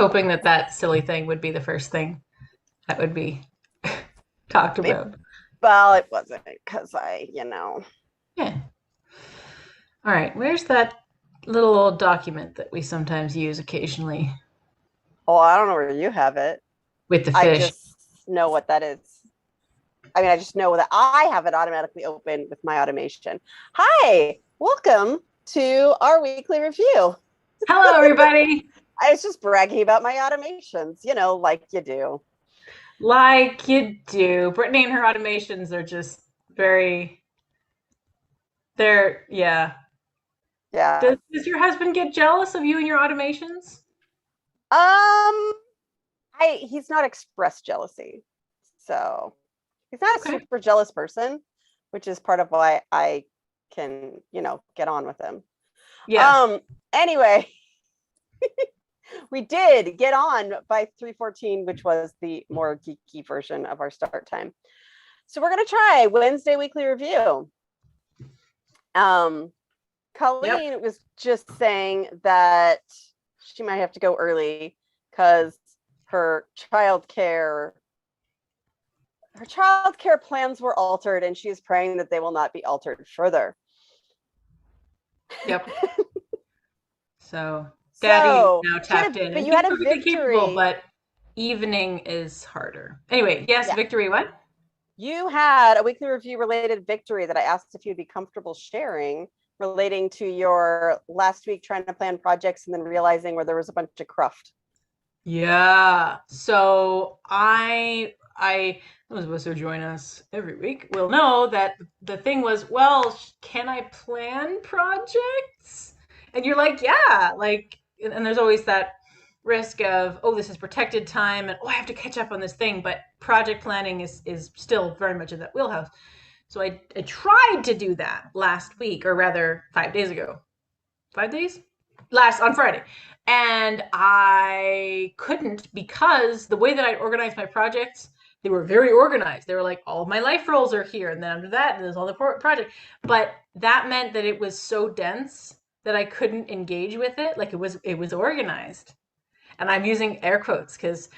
hoping that that silly thing would be the first thing that would be talked about. Well, it wasn't because I. Yeah. All right. Where's that little old document that we sometimes use occasionally Oh, I don't know where you have it. with the I fish? just know what that is. I mean, I just know that I have it automatically open with my automation. Hi, welcome to our weekly review. Hello, everybody. I was just bragging about my automations, like you do. Like you do. Brittany and her automations are just very, yeah. Yeah. Does your husband get jealous of you and your automations? He's not expressed jealousy. So he's not a Okay. super jealous person, which is part of why I can, get on with him. Yeah. Anyway, we did get on by 3:14, which was the more geeky version of our start time. So we're gonna try Wednesday weekly review. Yep. Colleen was just saying that she might have to go early because her childcare plans were altered, and she is praying that they will not be altered further. Yep. So Daddy So now she had tapped in, but and you he's had a perfectly capable, victory. but evening is harder. Anyway, yes, Yeah, victory. What? you had a weekly review related victory that I asked if you'd be comfortable sharing, relating to your last week trying to plan projects and then realizing where there was a bunch of cruft. Yeah. So I those of us who join us every week will know that the thing was, well, can I plan projects? And you're like, yeah, like, and there's always that risk of, oh, this is protected time, and oh, I have to catch up on this thing. But project planning is still very much in that wheelhouse. So I tried to do that last week, or rather 5 days ago. 5 days? Last on Friday. And I couldn't because the way that I organized my projects, they were very organized. They were like, all of my life roles are here, and then under that, and there's all the project. But that meant that it was so dense that I couldn't engage with it. Like it was organized. And I'm using air quotes because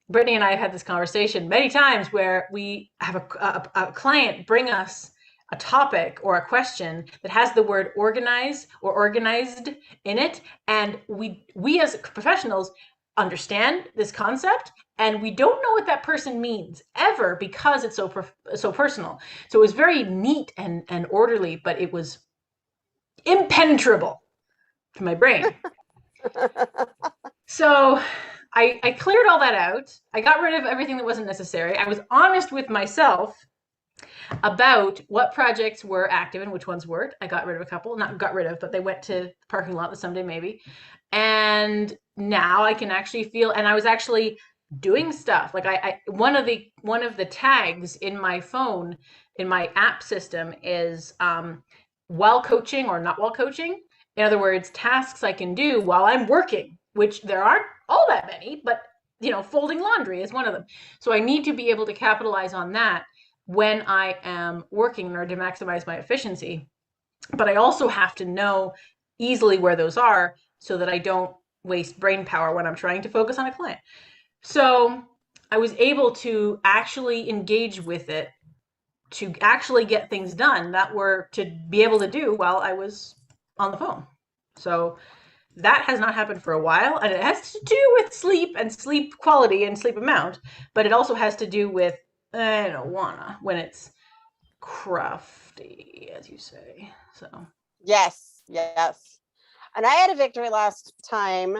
Brittany and I have had this conversation many times where we have a client bring us a topic or a question that has the word organize or organized in it, and we as professionals understand this concept, and we don't know what that person means ever because it's so personal. So it was very neat and orderly, but it was impenetrable to my brain. So I cleared all that out. I got rid of everything that wasn't necessary. I was honest with myself about what projects were active and which ones weren't. I got rid of a couple, not got rid of, but they went to the parking lot someday maybe. And now I can actually feel, and I was actually doing stuff. Like I one of the tags in my phone, in my app system is while coaching or not while coaching. In other words, tasks I can do while I'm working, which there aren't all that many, but folding laundry is one of them. So I need to be able to capitalize on that when I am working in order to maximize my efficiency. But I also have to know easily where those are so that I don't waste brain power when I'm trying to focus on a client. So I was able to actually engage with it to actually get things done that were to be able to do while I was on the phone. So that has not happened for a while, and it has to do with sleep and sleep quality and sleep amount, but it also has to do with I don't wanna when it's crafty, as you say. So Yes, yes. And I had a victory last time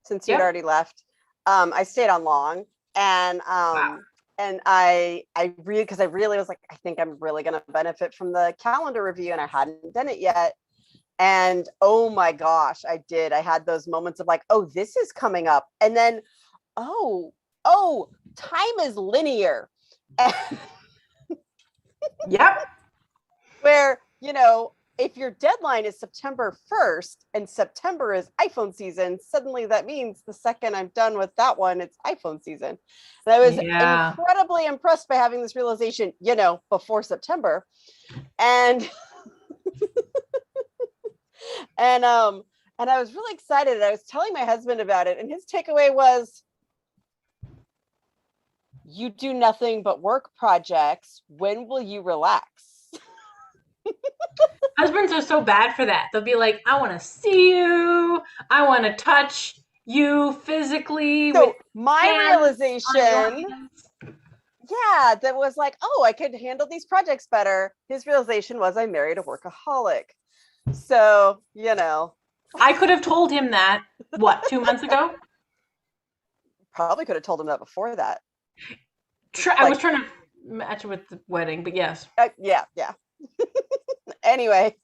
since you'd yep. already left. I stayed on long, and Wow. I really, because I really was like, I think I'm really going to benefit from the calendar review, and I hadn't done it yet. And oh my gosh, I did. I had those moments of like, oh, this is coming up, and then oh, time is linear. Yep. Where, if your deadline is September 1st and September is iPhone season, suddenly that means the second I'm done with that one, it's iPhone season. And I was Yeah. incredibly impressed by having this realization, before September. And and And I was really excited. I was telling my husband about it, and his takeaway was, you do nothing but work projects. When will you relax? Husbands are so bad for that. They'll be like, I want to see you. I want to touch you physically with So my hands on your realization, hands. yeah, that was like, oh, I could handle these projects better. His realization was, I married a workaholic. So, I could have told him that, what, 2 months ago? probably could have told him that before that. I was Like, trying to match it with the wedding, but yes. yeah. Anyway,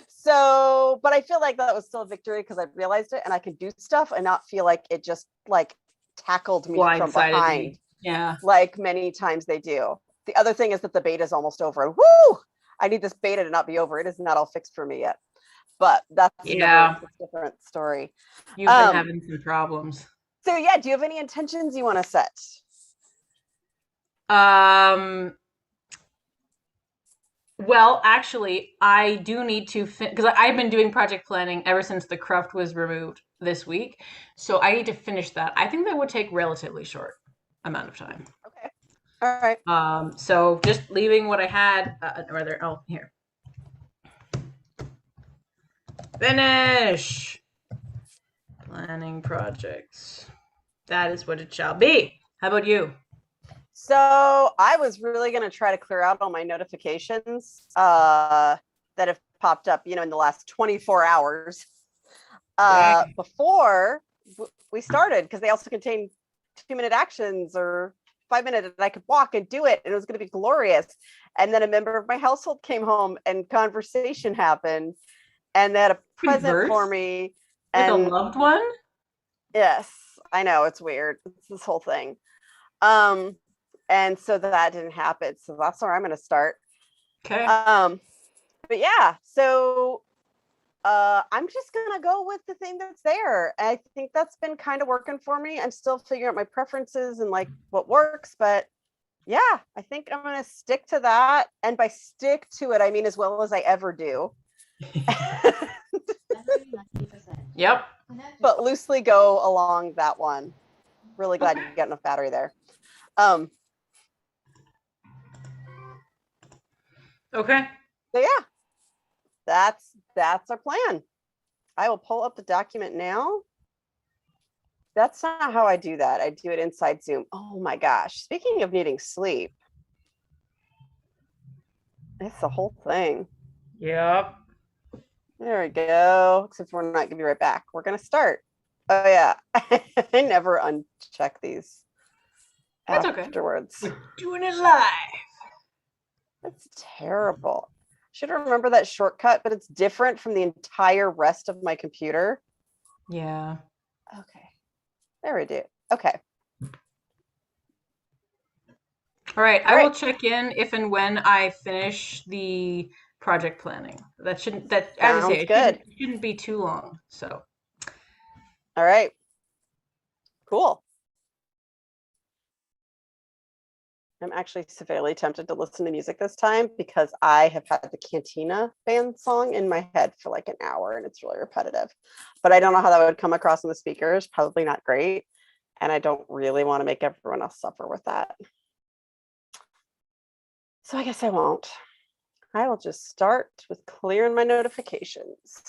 so, but I feel like that was still a victory because I realized it and I could do stuff and not feel like it just like tackled me from Blindsided behind, me. Yeah. like many times they do. The other thing is that the beta is almost over. And woo! I need this beta to not be over. It is not all fixed for me yet. But that's Yeah. a different story. You've been having some problems. So yeah, do you have any intentions you want to set? Um, well, actually, I do need to because I've been doing project planning ever since the cruft was removed this week. So I need to finish that. I think that would take relatively short amount of time. Okay. All right. So just leaving what I had, rather, oh, here. Finish planning projects. That is what it shall be. How about you? So I was really going to try to clear out all my notifications that have popped up, in the last 24 hours Okay. before we started, because they also contain 2-minute actions or 5-minute, and I could walk and do it, and it was going to be glorious. And then a member of my household came home, and conversation happened, and they had a present for Converse me. with a And loved one? yes, I know, it's weird. It's this whole thing. Um, and so that didn't happen. So that's where I'm going to start. Okay. But yeah, so I'm just gonna go with the thing that's there. I think that's been kind of working for me. I'm still figuring out my preferences and like what works, but yeah, I think I'm gonna stick to that. And by stick to it, I mean as well as I ever do. Yep. But loosely go along that one. Really glad Okay. you got enough battery there. Um, Okay. so yeah, that's our plan. I will pull up the document now. That's not how I do that. I do it inside Zoom. Oh my gosh. Speaking of needing sleep, it's the whole thing. Yep. There we go. Except we're not going to be right back. We're going to start. Oh, yeah. I never uncheck these That's okay. afterwards. We're doing it live. That's terrible. Should remember that shortcut, but it's different from the entire rest of my computer. Yeah. Okay. There we do. Okay. All right. All I will right. check in if and when I finish the project planning. That shouldn't, that, as I say, Sounds good. it shouldn't be too long. So, All right. Cool. I'm actually severely tempted to listen to music this time because I have had the Cantina band song in my head for like an hour and it's really repetitive. But I don't know how that would come across in the speakers. Probably not great. And I don't really want to make everyone else suffer with that. So I guess I won't. I will just start with clearing my notifications.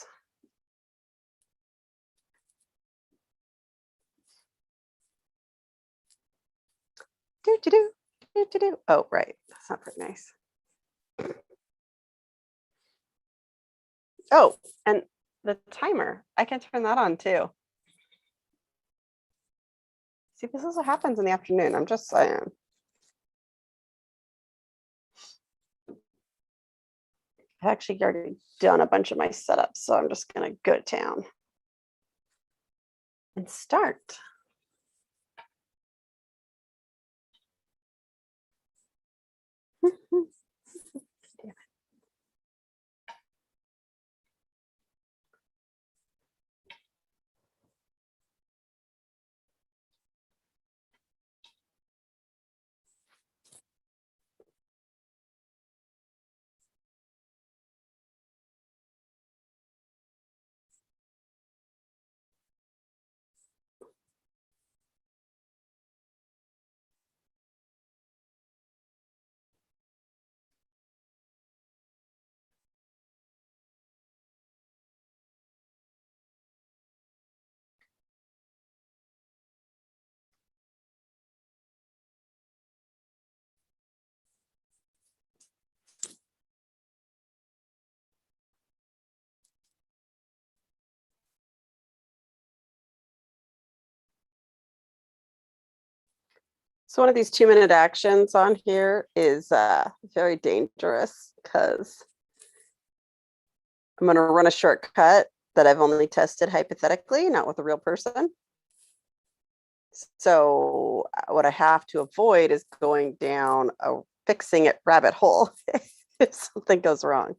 Do, do, do, do, do, do. Oh, right. That's not very nice. Oh, and the timer. I can turn that on too. See, this is what happens in the afternoon. I'm just saying. I've actually already done a bunch of my setups, so I'm just going to go to town and start. So one of these 2-minute actions on here is very dangerous because I'm going to run a shortcut that I've only tested hypothetically, not with a real person. So what I have to avoid is going down a fixing it rabbit hole if something goes wrong.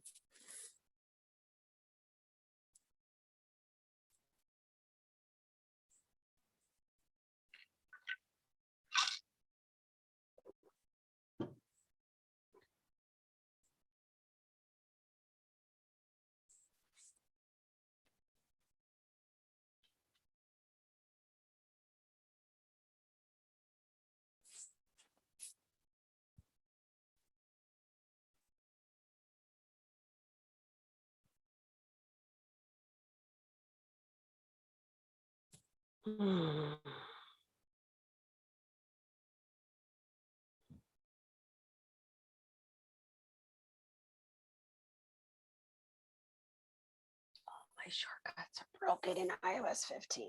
My shortcuts are broken in iOS 15.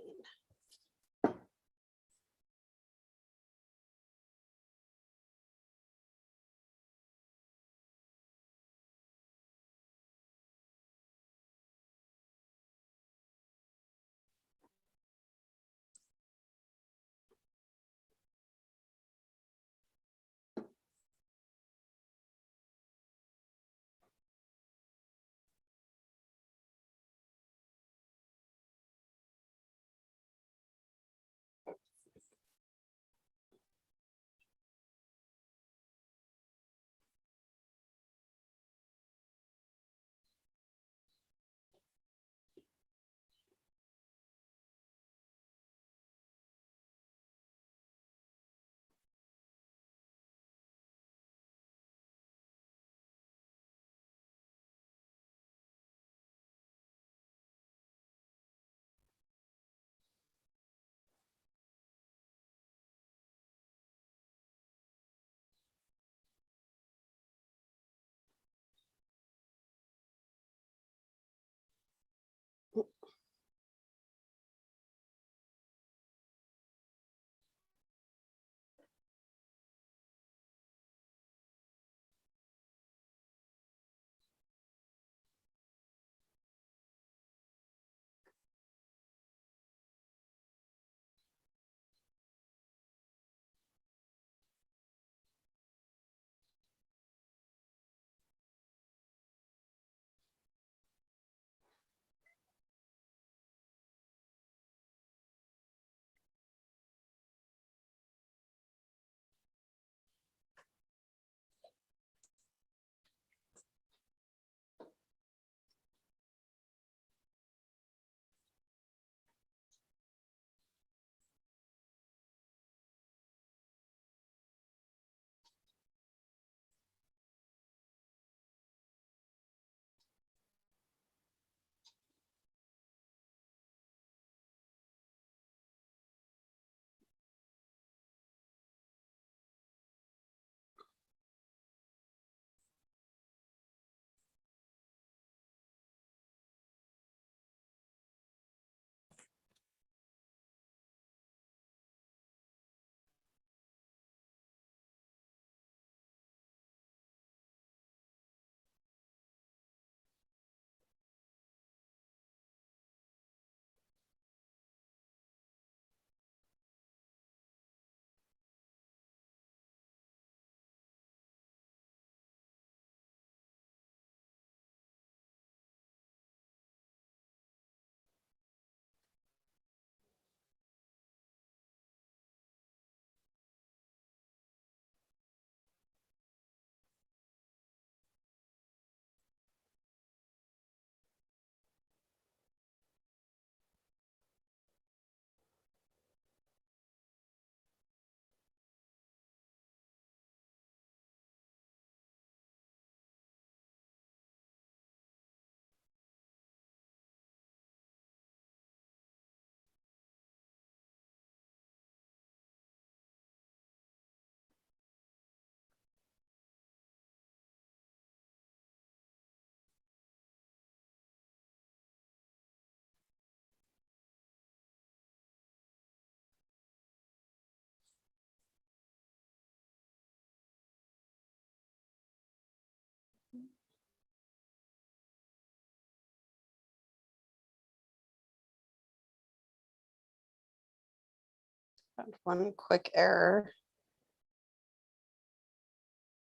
One quick error,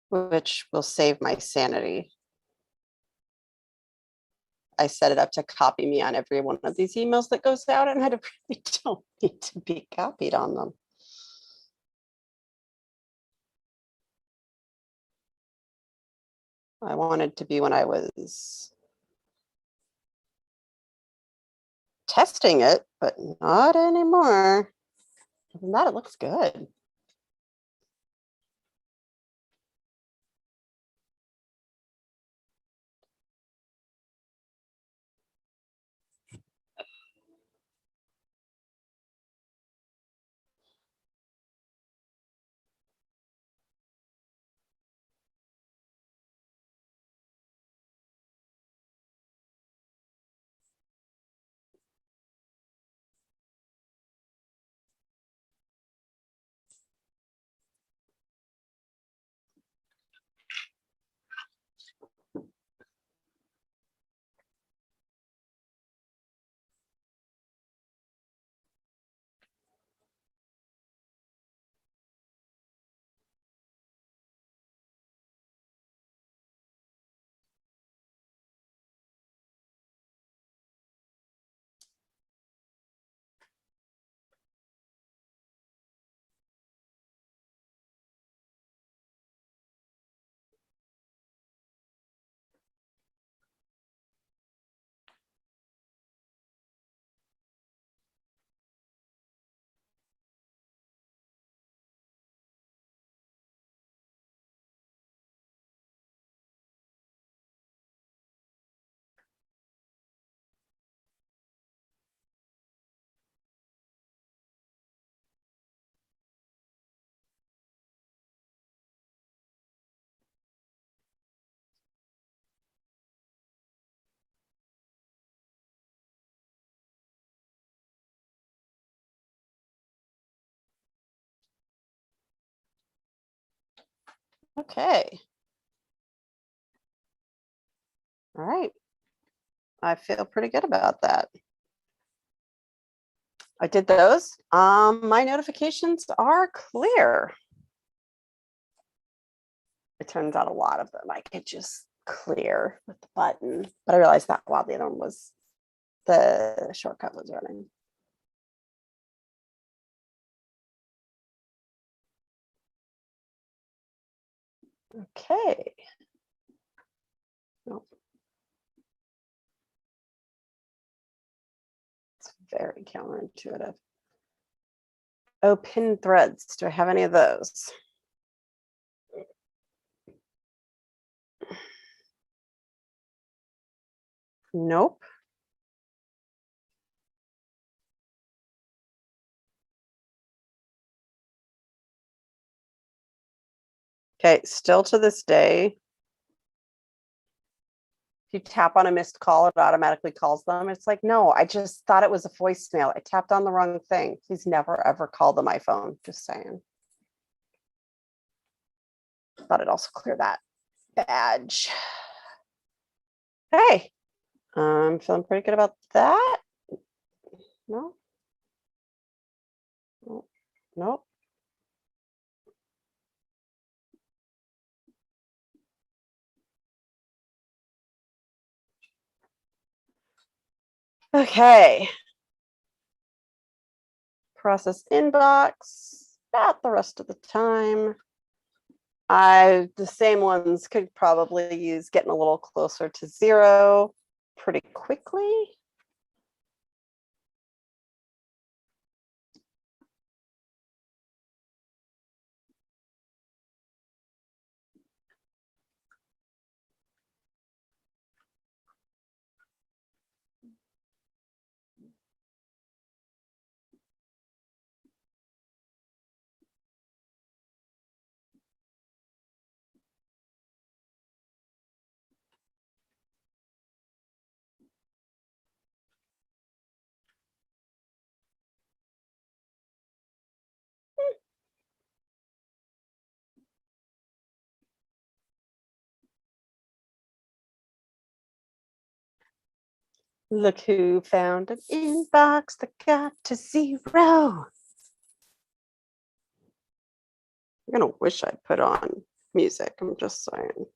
which will save my sanity. I set it up to copy me on every one of these emails that goes out, and I really don't need to be copied on them. I wanted to be when I was testing it, but not anymore. Other than that, it looks good. Okay. All right. I feel pretty good about that. I did those. My notifications are clear. It turns out a lot of them I could just clear with the button, but I realized that while the other one was, the shortcut was running. Okay. Nope. It's very counterintuitive. Oh, pin threads. Do I have any of those? Nope. Okay, still to this day, if you tap on a missed call, it automatically calls them. It's like, no, I just thought it was a voicemail. I tapped on the wrong thing. Please never, ever call the my phone. Just saying. Thought I'd also clear that badge. Hey, I'm feeling pretty good about that. No. Nope. Nope. Okay. Process inbox about the rest of the time. The same ones could probably use getting a little closer to 0 pretty quickly. Look who found an inbox that got to 0. I'm gonna wish I put on music. I'm just saying.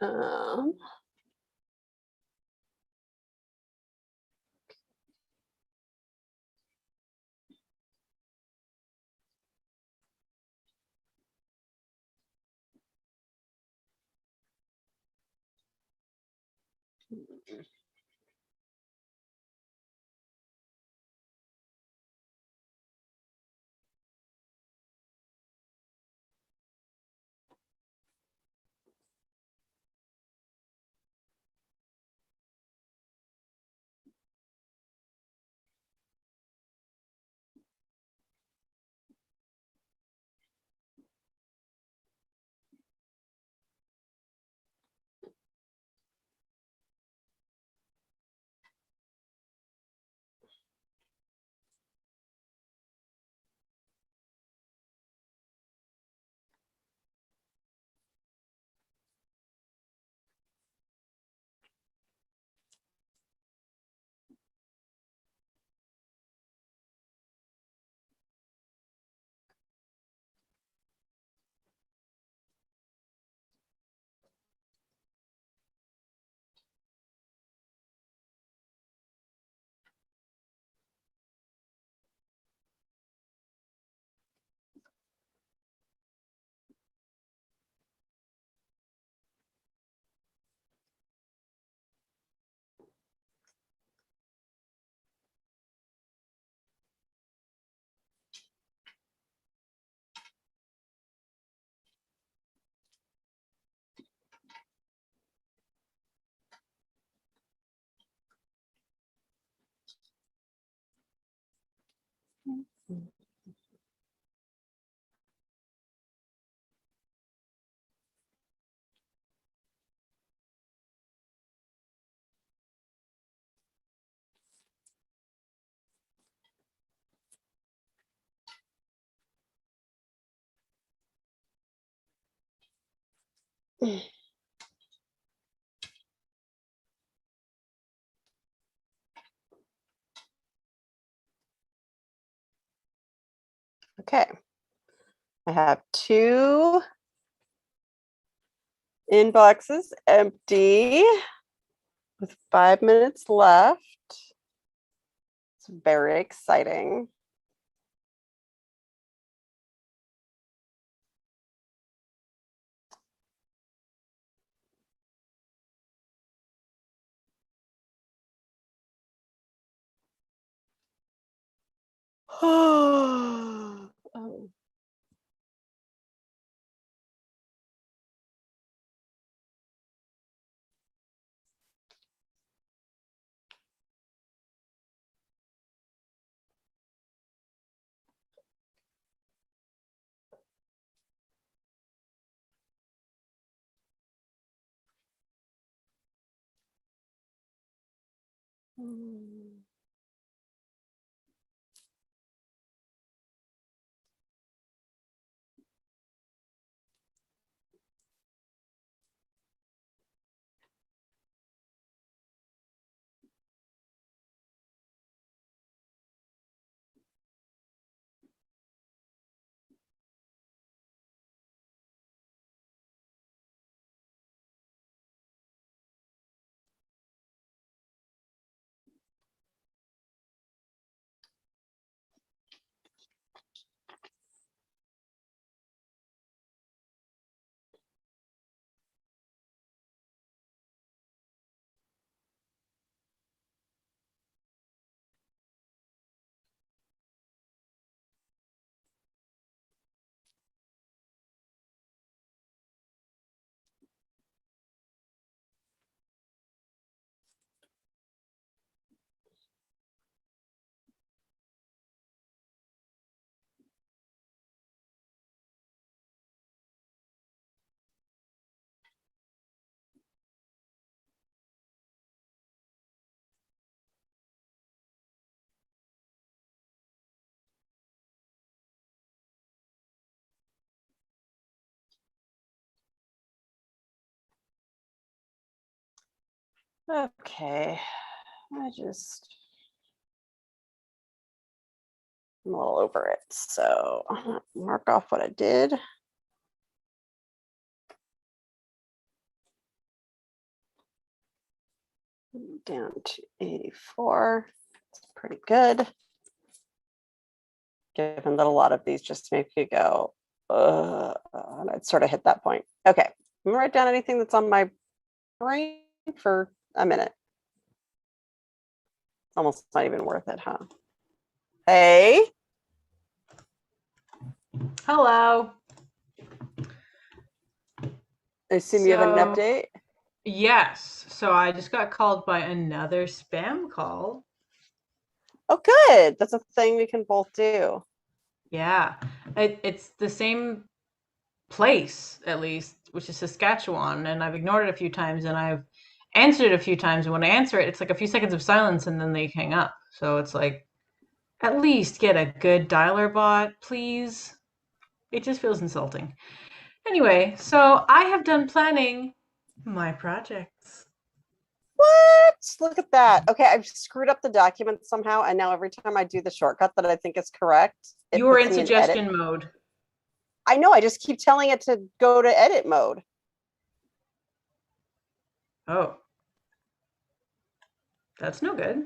Um, Okay. I have 2 inboxes empty with 5 minutes left. It's very exciting. Oh. Okay, I'm a little over it, so I'm gonna mark off what I did. Down to 84. It's pretty good. Given that a lot of these just make you go, and I'd sort of hit that point. Okay, I'm gonna write down anything that's on my brain for a minute. It's almost not even worth it, huh? Hey. Hello. I assume you have an update? Yes. So I just got called by another spam call. Oh, good. That's a thing we can both do. Yeah. It's the same place, at least, which is Saskatchewan. And I've ignored it a few times and I've answered it a few times. And when I answer it, it's like a few seconds of silence and then they hang up. So it's like, at least get a good dialer bot, please. It just feels insulting. Anyway, so I have done planning my projects. What? Look at that. Okay, I've screwed up the document somehow, and now every time I do the shortcut that I think is correct, it You are puts in me in edit. suggestion mode. I know, I just keep telling it to go to edit mode. Oh. That's no good.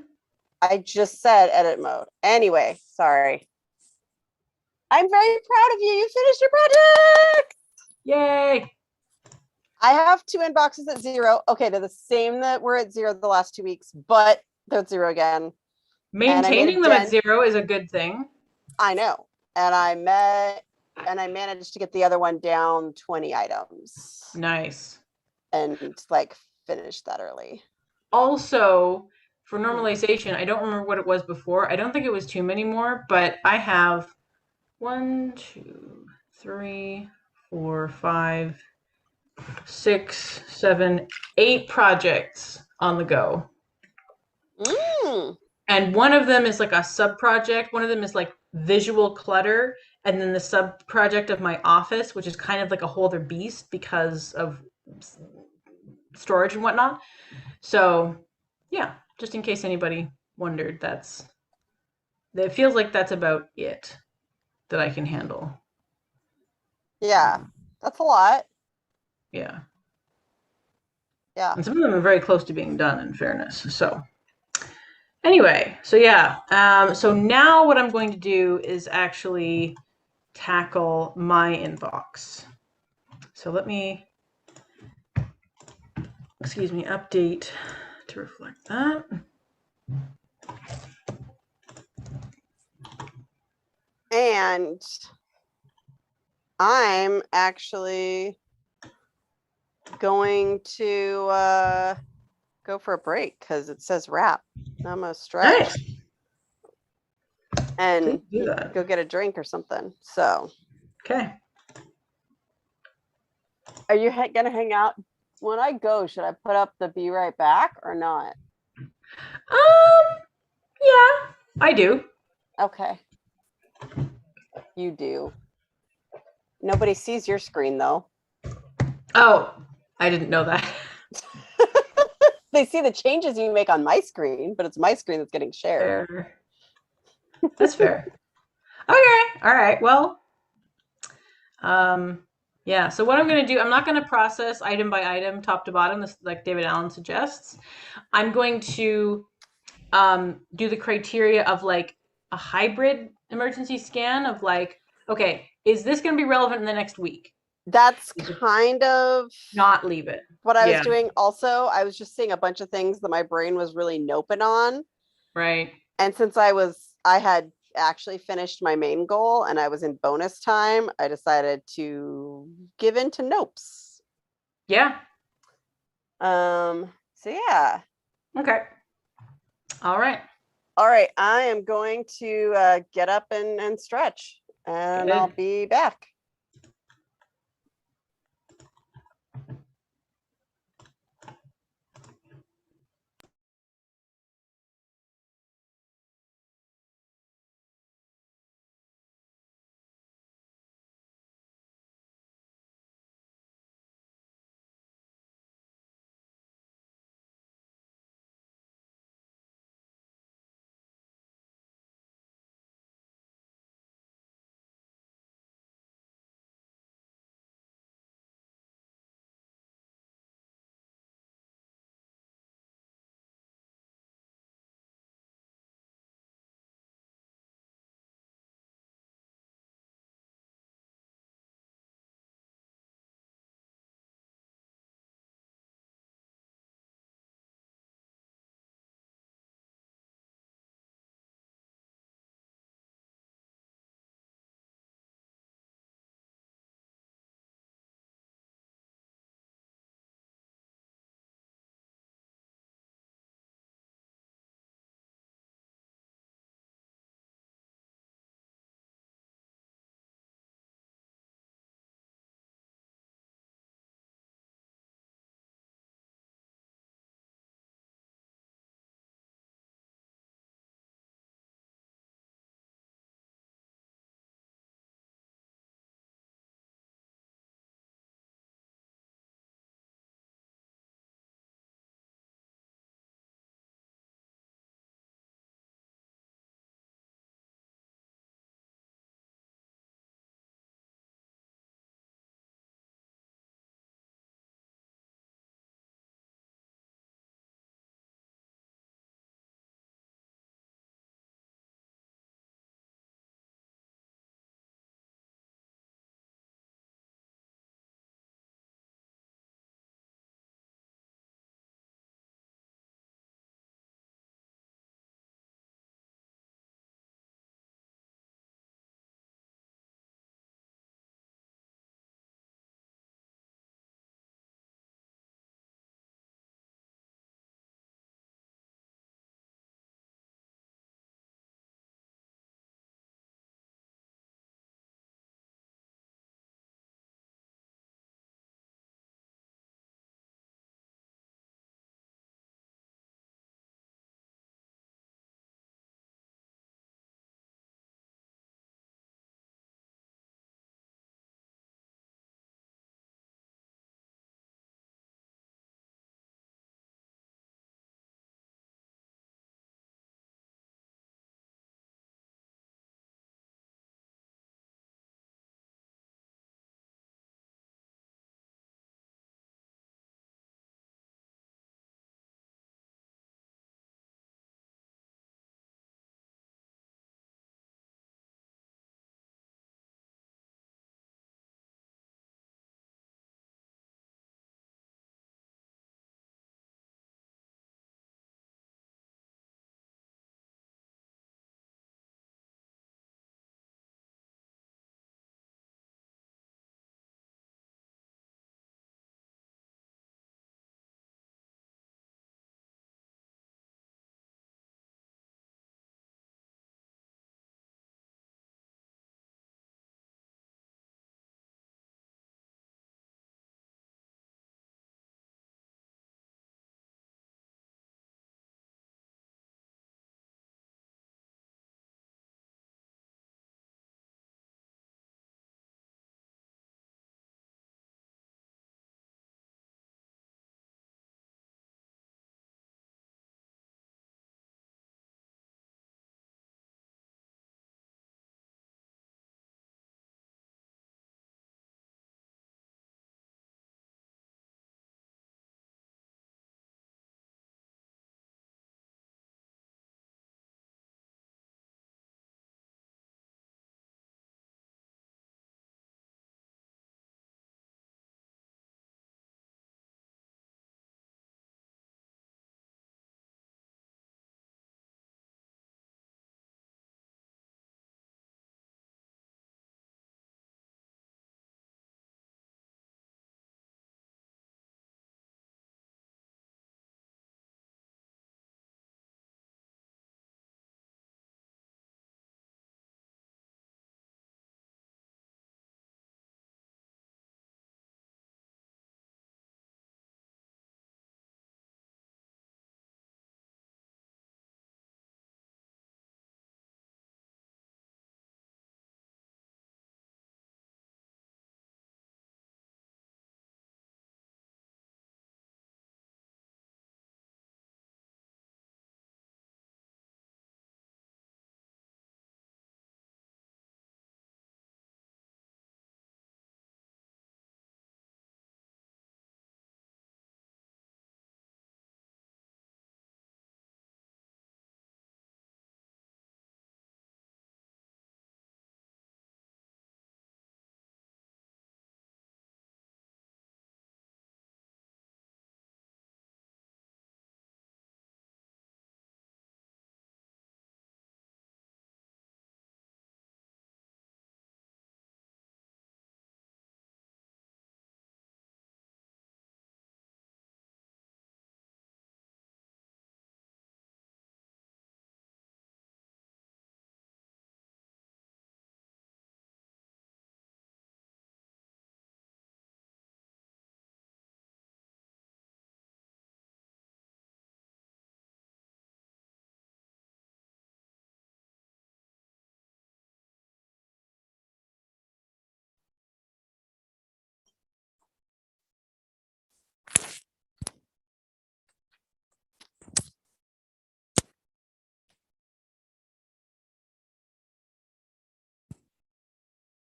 I just said edit mode. Anyway, sorry. I'm very proud of you. You finished your project. Yay. I have 2 inboxes at 0. Okay, they're the same that were at 0 the last 2 weeks, but they're at 0 again. Maintaining them at 0 is a good thing. I know. And I managed to get the other one down 20 items. Nice. And like finish that early. Also, for normalization, I don't remember what it was before. I don't think it was too many more, but I have 1, 2, 3, 4, 5, 6, 7, 8 projects on the go. And one of them is like a sub project. One of them is like visual clutter. And then the sub project of my office, which is kind of like a whole other beast because of storage and whatnot. So yeah, just in case anybody wondered, it feels like that's about it that I can handle. Yeah, that's a lot. Yeah. Yeah. And some of them are very close to being done, in fairness. So anyway, so yeah. So now what I'm going to do is actually tackle my inbox. So let me, update to reflect that. And I'm actually going to go for a break because it says wrap. Now I'm gonna stretch Nice. and do that. go get a drink or something. So, Okay. are you gonna hang out when I go? Should I put up the "Be Right Back" or not? Yeah, I do. Okay, you do. Nobody sees your screen though. Oh, I didn't know that. They see the changes you make on my screen, but it's my screen that's getting shared. Fair. That's fair. Okay. All right. Well, yeah. So what I'm going to do, I'm not going to process item by item, top to bottom, like David Allen suggests. I'm going to do the criteria of like a hybrid emergency scan of like, okay, is this going to be relevant in the next week? That's kind of Not leave it. what I was Yeah. doing. Also, I was just seeing a bunch of things that my brain was really noping on. Right. And since I had actually finished my main goal and I was in bonus time, I decided to give in to nopes. Yeah. So yeah. Okay. All right. All right. I am going to get up and stretch and I'll Good. be back.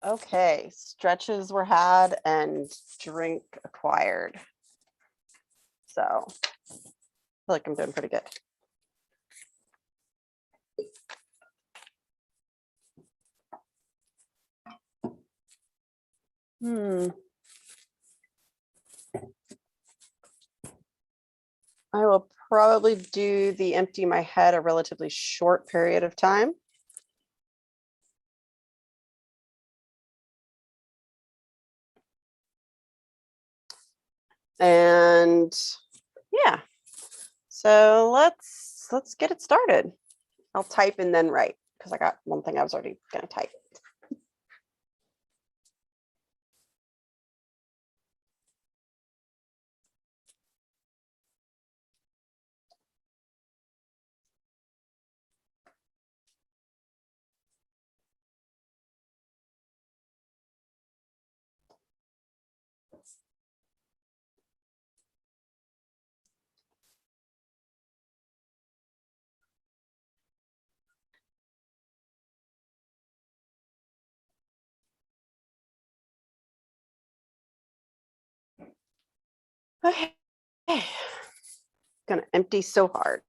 Okay, stretches were had and drink acquired. So I feel like I'm doing pretty good. I will probably do the empty my head a relatively short period of time. And yeah, so let's get it started. I'll type and then write because I got one thing I was already going to type. Okay. Gonna empty so hard.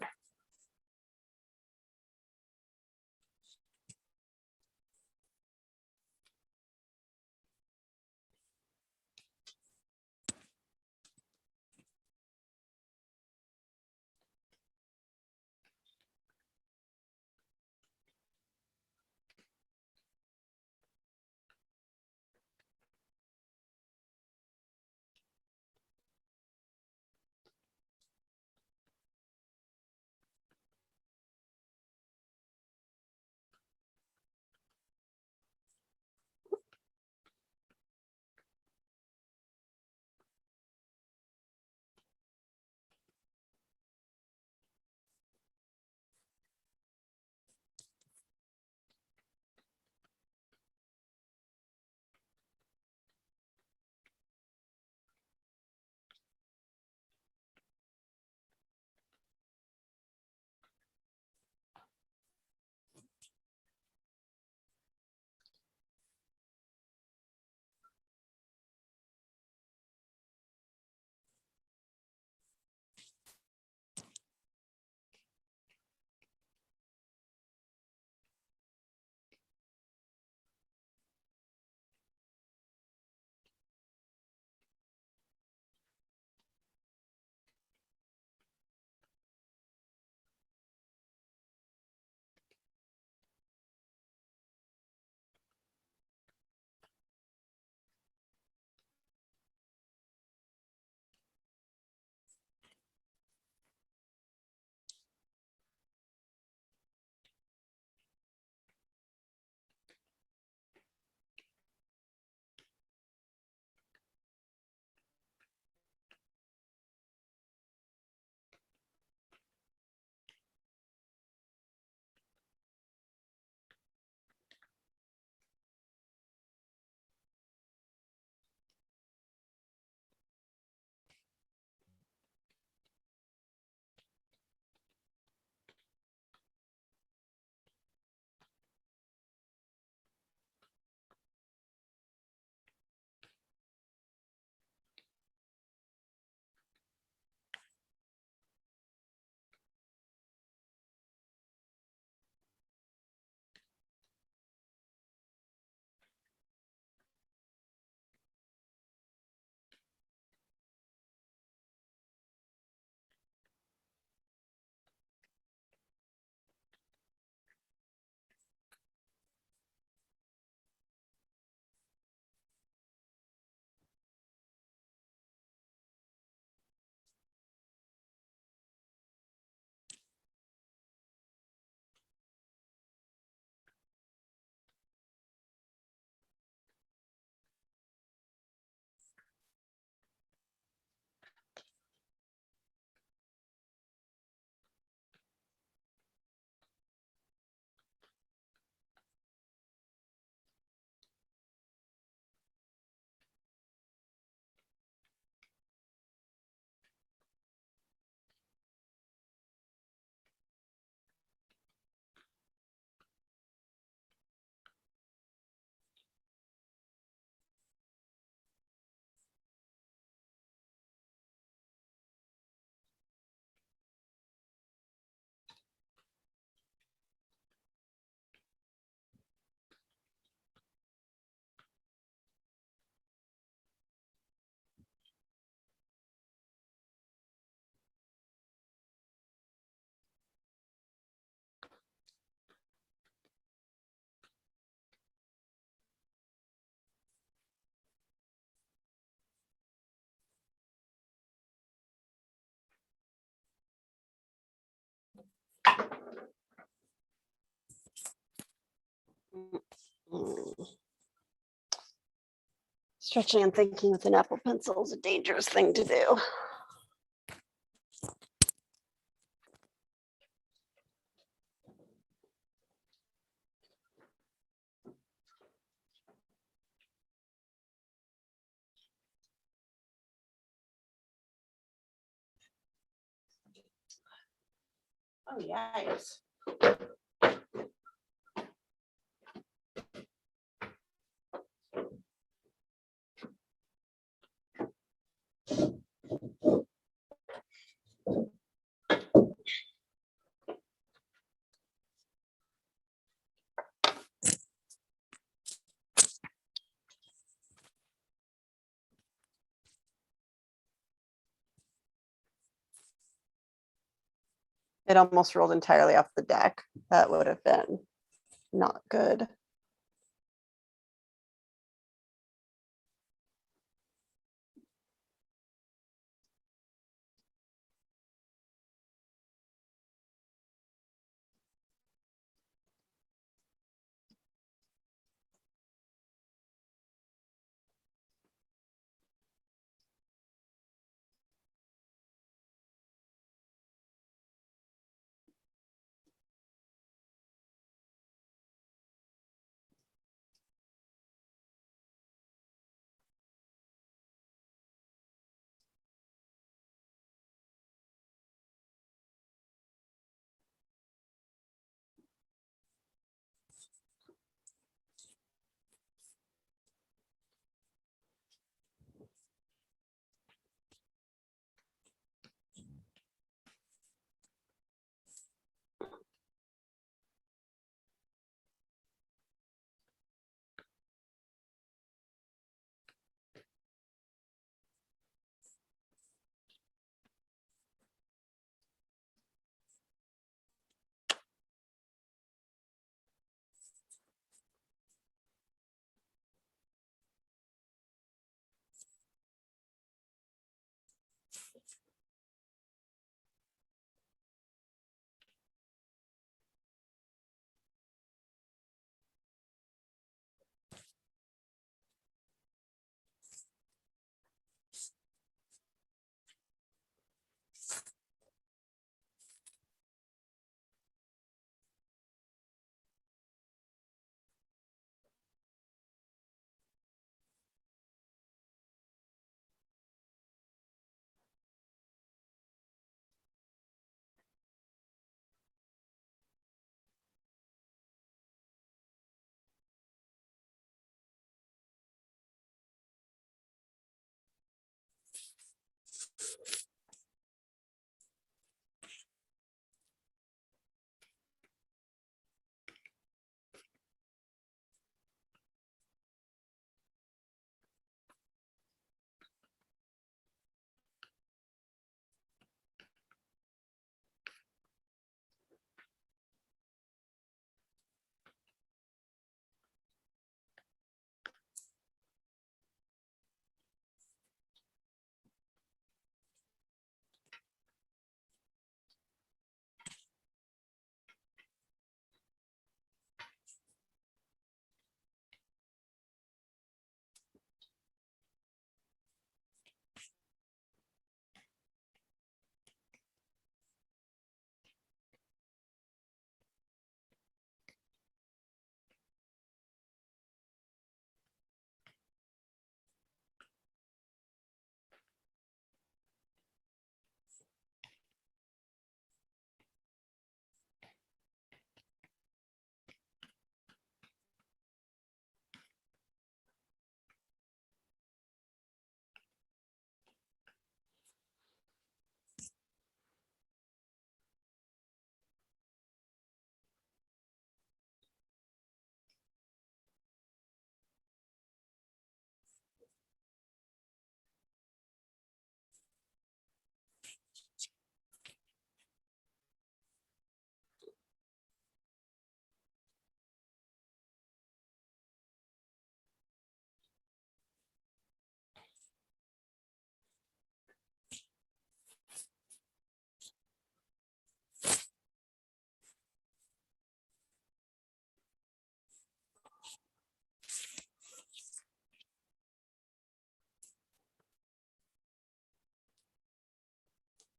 Stretching and thinking with an Apple Pencil is a dangerous thing to do. Oh, yes. It almost rolled entirely off the deck. That would have been not good.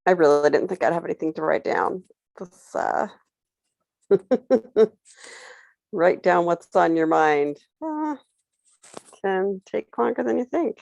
I really didn't think I'd have anything to write down. This, write down what's on your mind. Can take longer than you think.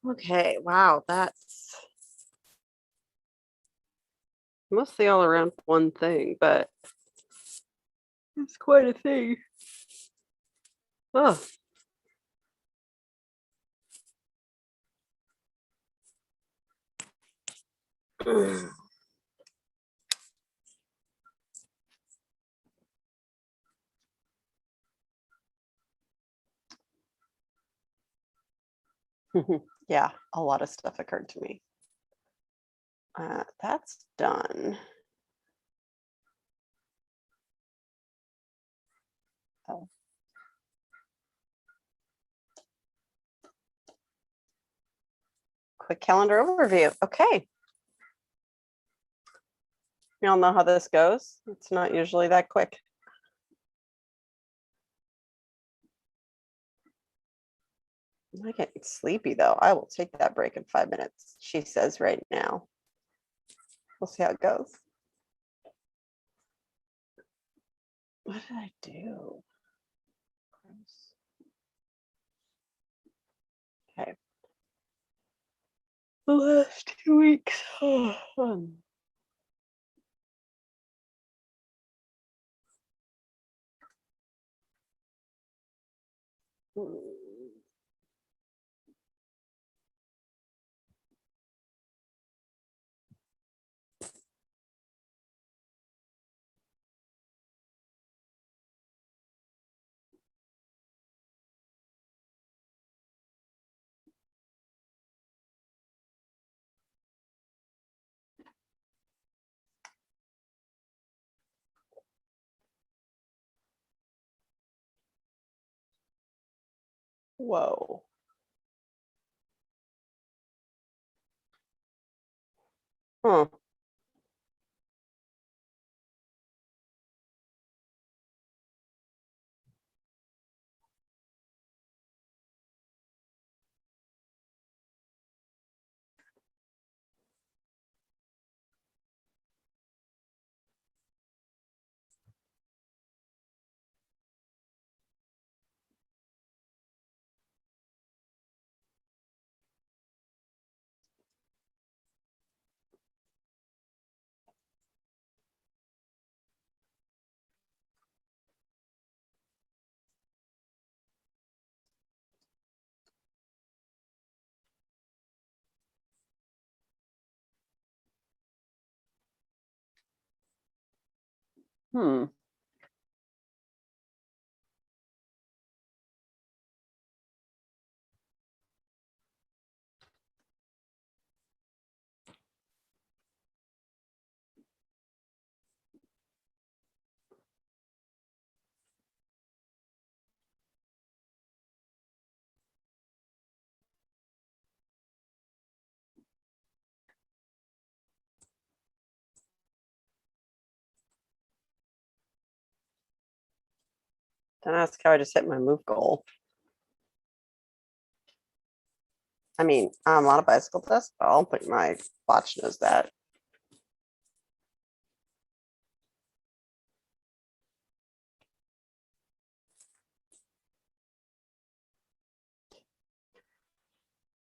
Okay, wow, that's mostly all around one thing, but it's quite a thing. Oh. Yeah, a lot of stuff occurred to me. That's done. Oh. Quick calendar overview. Okay. You all know how this goes. It's not usually that quick. I'm getting sleepy though. I will take that break in 5 minutes, she says right now. We'll see how it goes. What did I do? Okay. The last 2 weeks. Whoa. Huh. Hmm. Don't ask how I just hit my move goal. I mean, I'm on a bicycle test, but I don't think my watch knows that.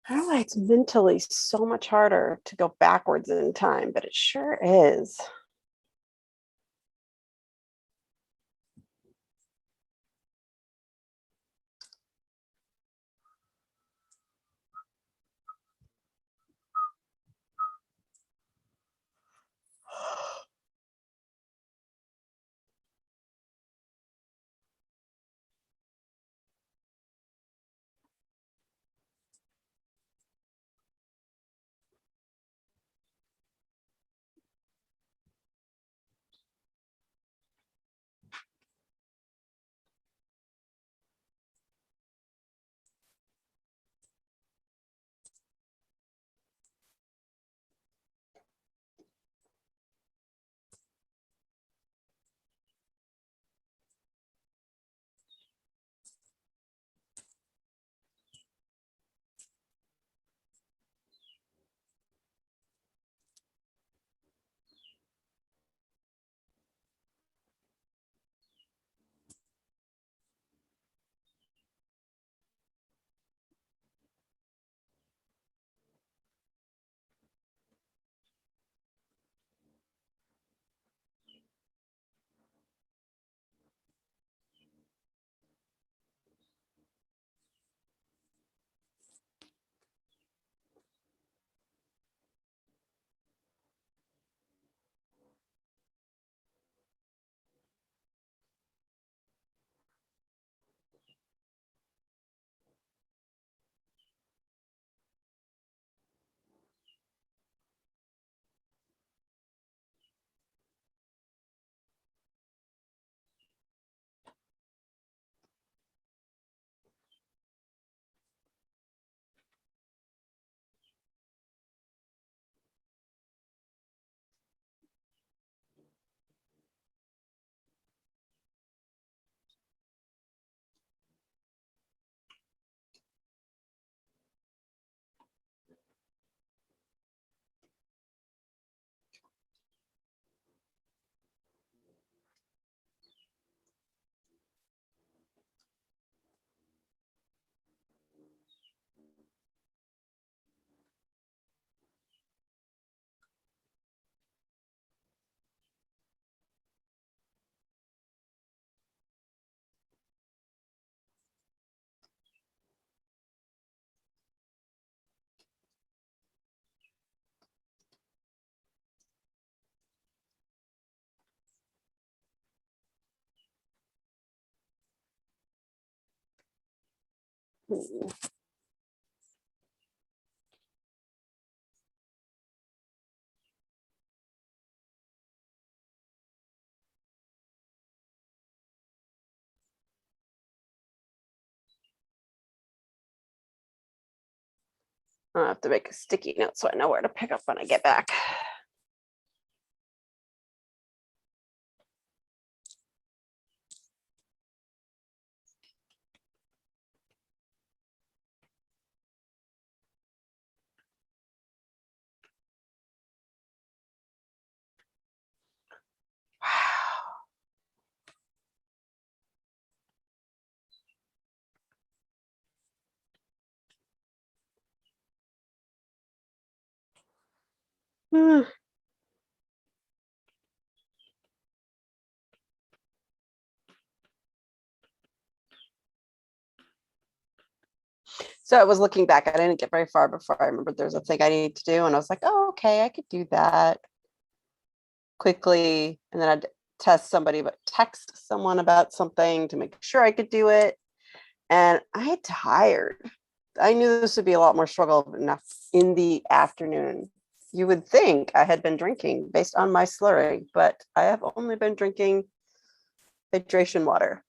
I don't know why it's mentally so much harder to go backwards in time, but it sure is. I'll have to make a sticky note so I know where to pick up when I get back. Wow. So I was looking back. I didn't get very far before I remembered there's a thing I need to do. And I was like, oh, okay, I could do that quickly. And then I'd text someone about something to make sure I could do it. And I had tired. I knew this would be a lot more struggle enough in the afternoon. You would think I had been drinking based on my slurring, but I have only been drinking hydration water.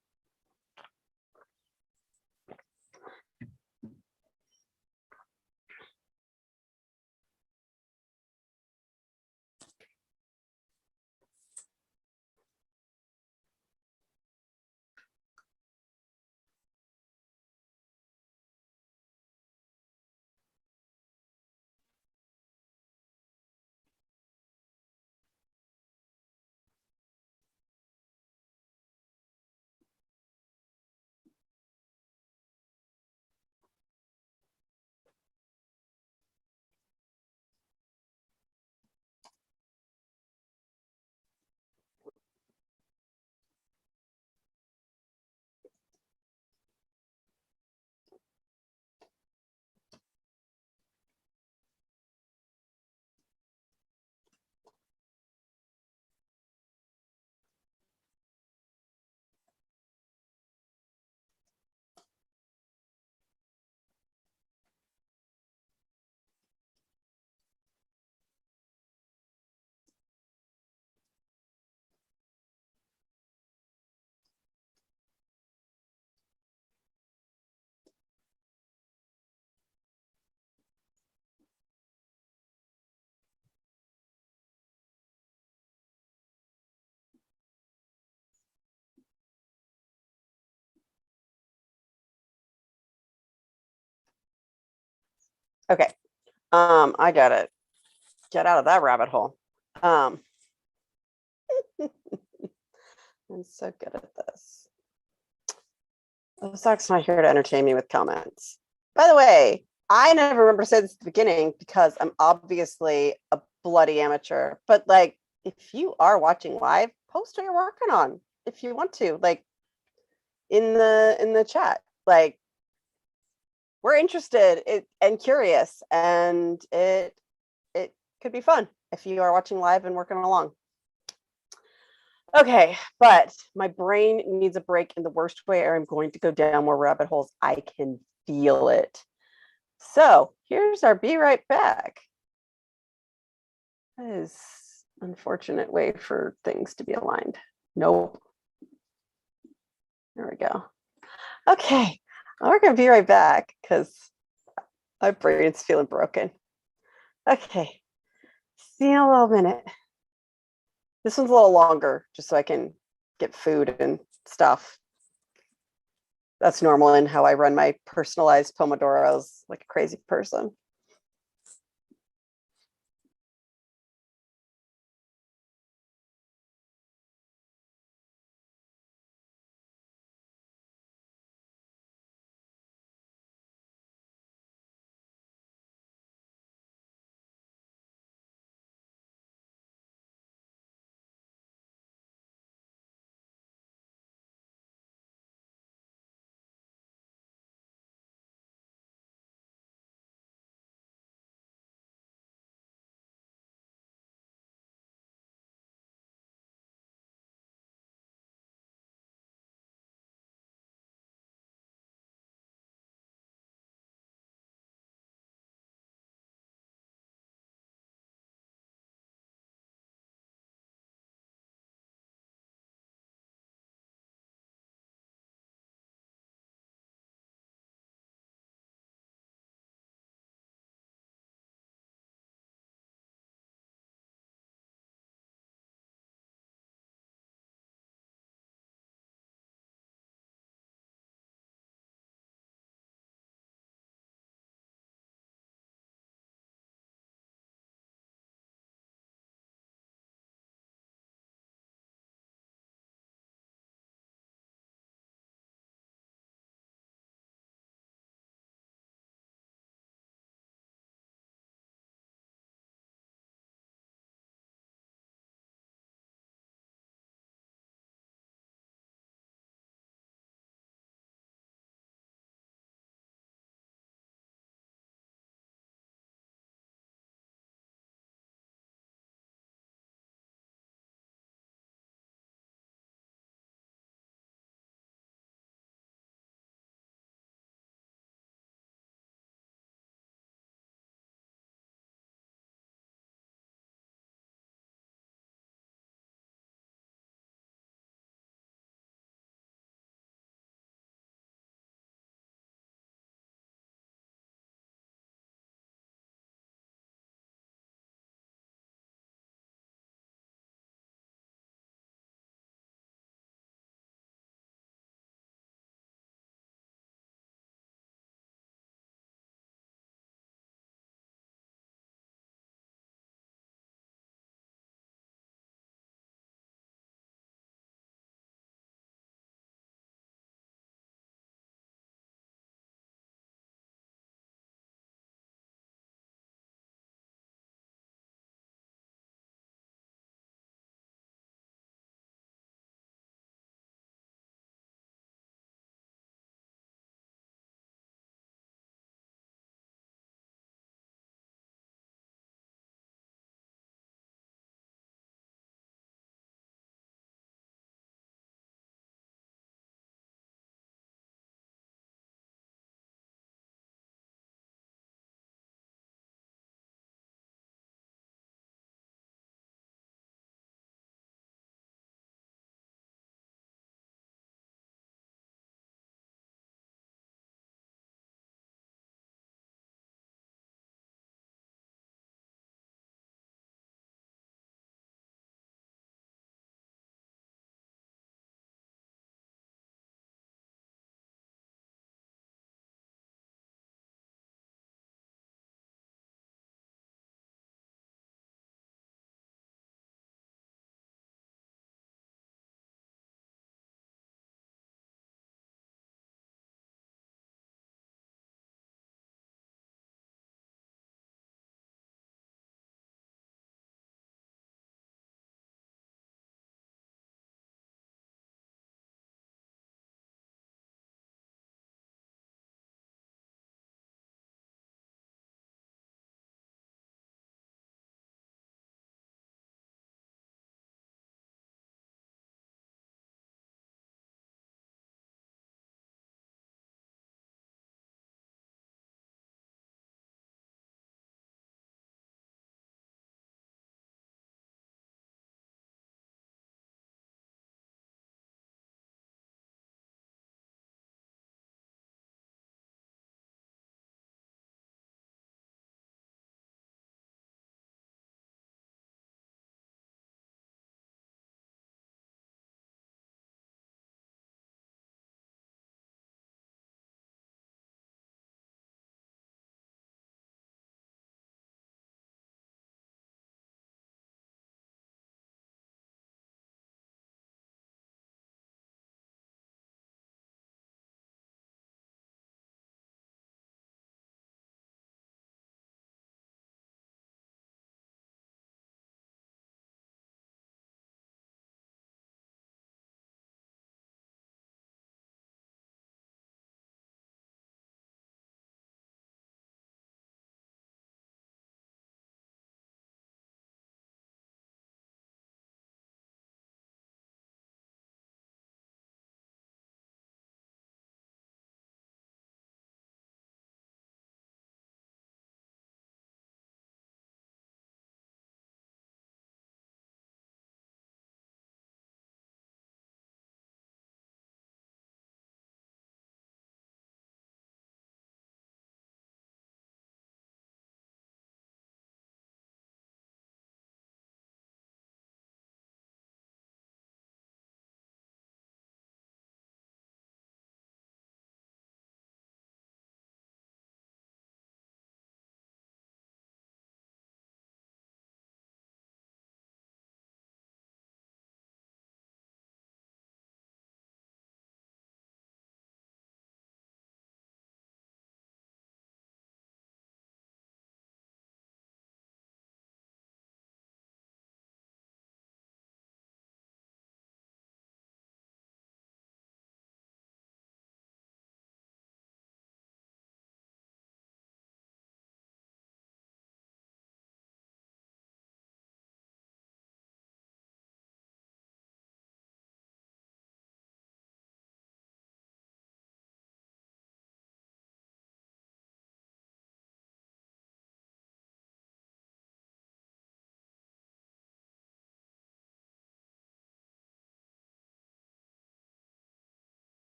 Okay. I gotta get out of that rabbit hole. I'm so good at this. Oh, Zach's not here to entertain me with comments. By the way, I never remember to say this at the beginning because I'm obviously a bloody amateur. But like, if you are watching live, post what you're working on if you want to, like in the chat. Like, we're interested and curious, and it could be fun if you are watching live and working along. Okay, but my brain needs a break in the worst way, or I'm going to go down more rabbit holes. I can feel it. So here's our be right back. That is an unfortunate way for things to be aligned. Nope. There we go. Okay, we're going to be right back because my brain's feeling broken. Okay, see you in a little minute. This one's a little longer just so I can get food and stuff. That's normal in how I run my personalized Pomodoros like a crazy person.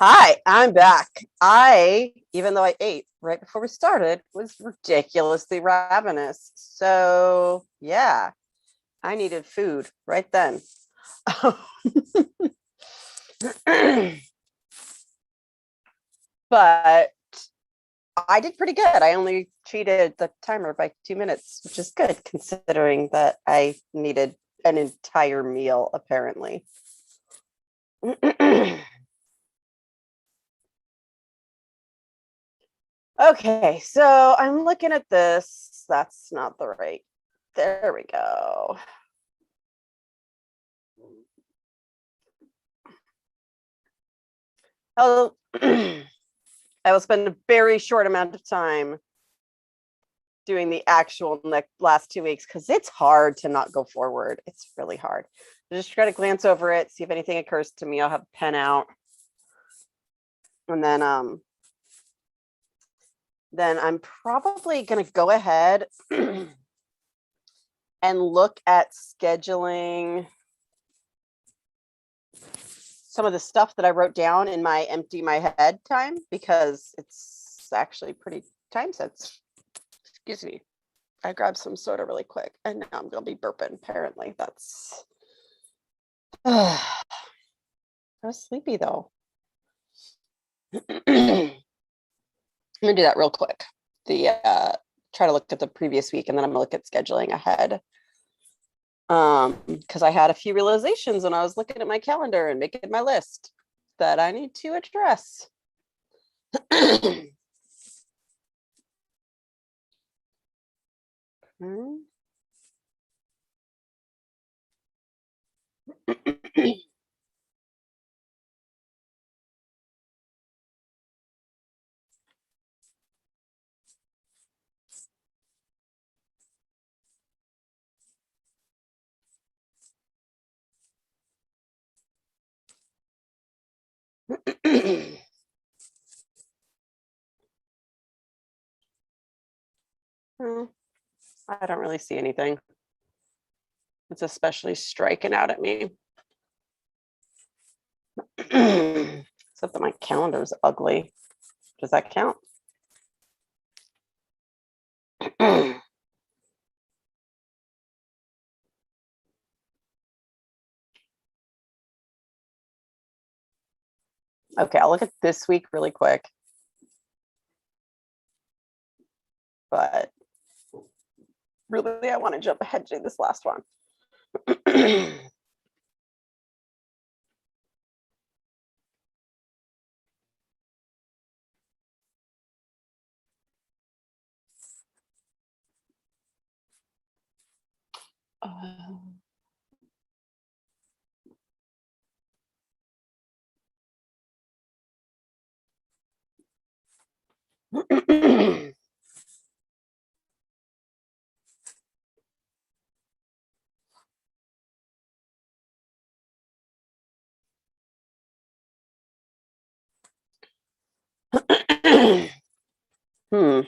Hi, I'm back. Even though I ate right before we started, was ridiculously ravenous. So, yeah, I needed food right then. But I did pretty good. I only cheated the timer by 2 minutes, which is good considering that I needed an entire meal, apparently. Okay, so I'm looking at this. That's not the right. There we go. I'll, I will spend a very short amount of time doing the actual last 2 weeks because it's hard to not go forward. It's really hard. I just try to glance over it, see if anything occurs to me. I'll have a pen out, and then I'm probably going to go ahead and look at scheduling some of the stuff that I wrote down in my empty my head time because it's actually pretty time sensitive. Excuse me. I grabbed some soda really quick and now I'm going to be burping. Apparently, that's. I was sleepy though. I'm going to do that real quick. Try to look at the previous week and then I'm going to look at scheduling ahead. Because I had a few realizations when I was looking at my calendar and making my list that I need to address. I don't really see anything. It's especially striking out at me. Except that my calendar is ugly. Does that count? Okay, I'll look at this week really quick. But really, I want to jump ahead to this last one. Hmm.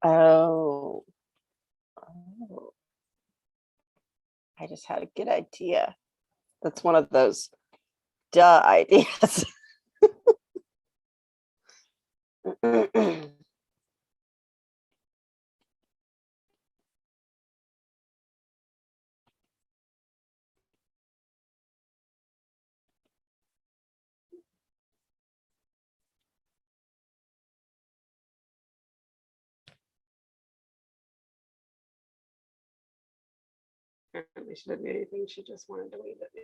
Oh. I just had a good idea. That's one of those duh ideas. Apparently she didn't do anything. She just wanted to wave at me.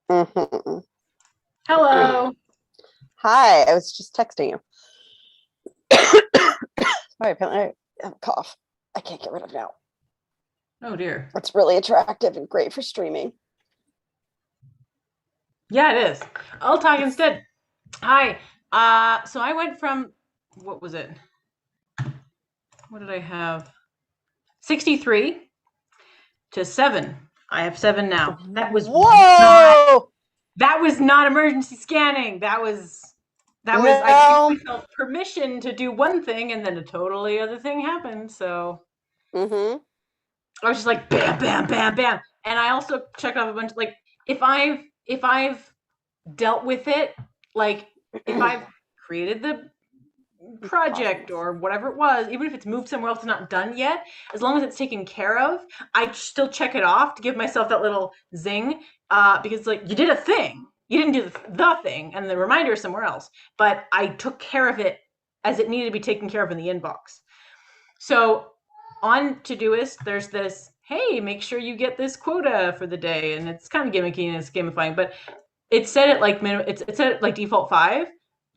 Mhm. Hello. Hi, I was just texting you. Sorry, apparently I have a cough. I can't get rid of now. Oh dear. It's really attractive and great for streaming. Yeah, it is. I'll talk instead. Hi. So I went from, what was it? What did I have? 63 to 7. I have 7 now. Whoa! That was not emergency scanning. That was I gave No. myself permission to do one thing and then a totally other thing happened. So Mm-hmm. I was just like bam, bam, bam, bam. And I also checked off a bunch, like if I've dealt with it, like if I've created the project or whatever it was, even if it's moved somewhere else and not done yet, as long as it's taken care of, I still check it off to give myself that little zing, because like you did a thing, you didn't do the thing, and the reminder is somewhere else, but I took care of it as it needed to be taken care of in the inbox. So on Todoist, there's this, hey, make sure you get this quota for the day, and it's kind of gimmicky and it's gamifying, but it's set at like it's set at like default 5.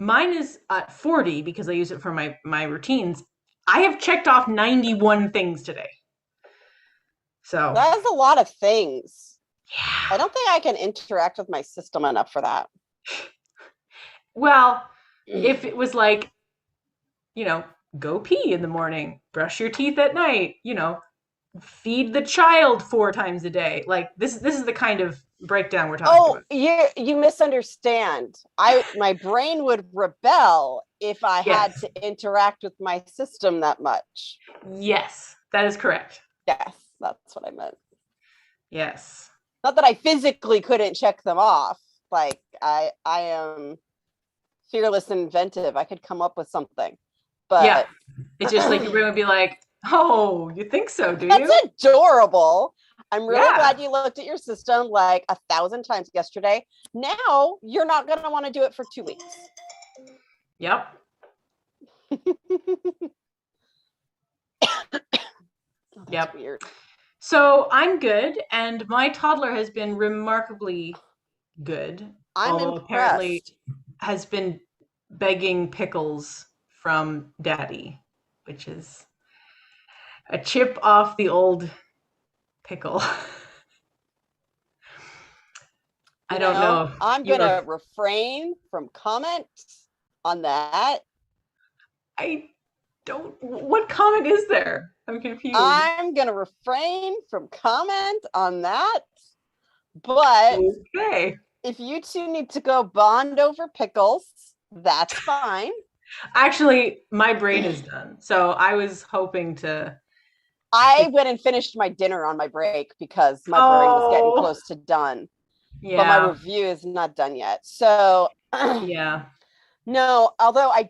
Mine is at 40 because I use it for my routines. I have checked off 91 things today. So That is a lot of things. yeah. I don't think I can interact with my system enough for that. Well, if it was like, go pee in the morning, brush your teeth at night, feed the child 4 times a day. Like this is the kind of breakdown we're talking Oh, about. you misunderstand. My brain would rebel if I had Yes. to interact with my system that much. Yes, that is correct. Yes, that's what I meant. Yes. Not that I physically couldn't check them off. Like I am fearless and inventive. I could come up with something. Yeah. But It's just like your brain would be like, oh, you think so, do that's you? adorable. I'm really Yeah. glad you looked at your system like 1,000 times yesterday. Now you're not going to want to do it for 2 weeks. Yep. Oh, that's Yep. weird. So I'm good, and my toddler has been remarkably good, I'm although apparently impressed. has been begging pickles from daddy, which is a chip off the old pickle. I You don't know, know if I'm you were, gonna refrain from comment on that. I don't, what comment is there? I'm confused. I'm gonna refrain from comment on that. But Okay. if you two need to go bond over pickles, that's fine. Actually, my brain is done. So I was hoping to. I went and finished my dinner on my break because my brain was getting Oh, close to done, but my yeah. review is not done yet. So Yeah. no, although I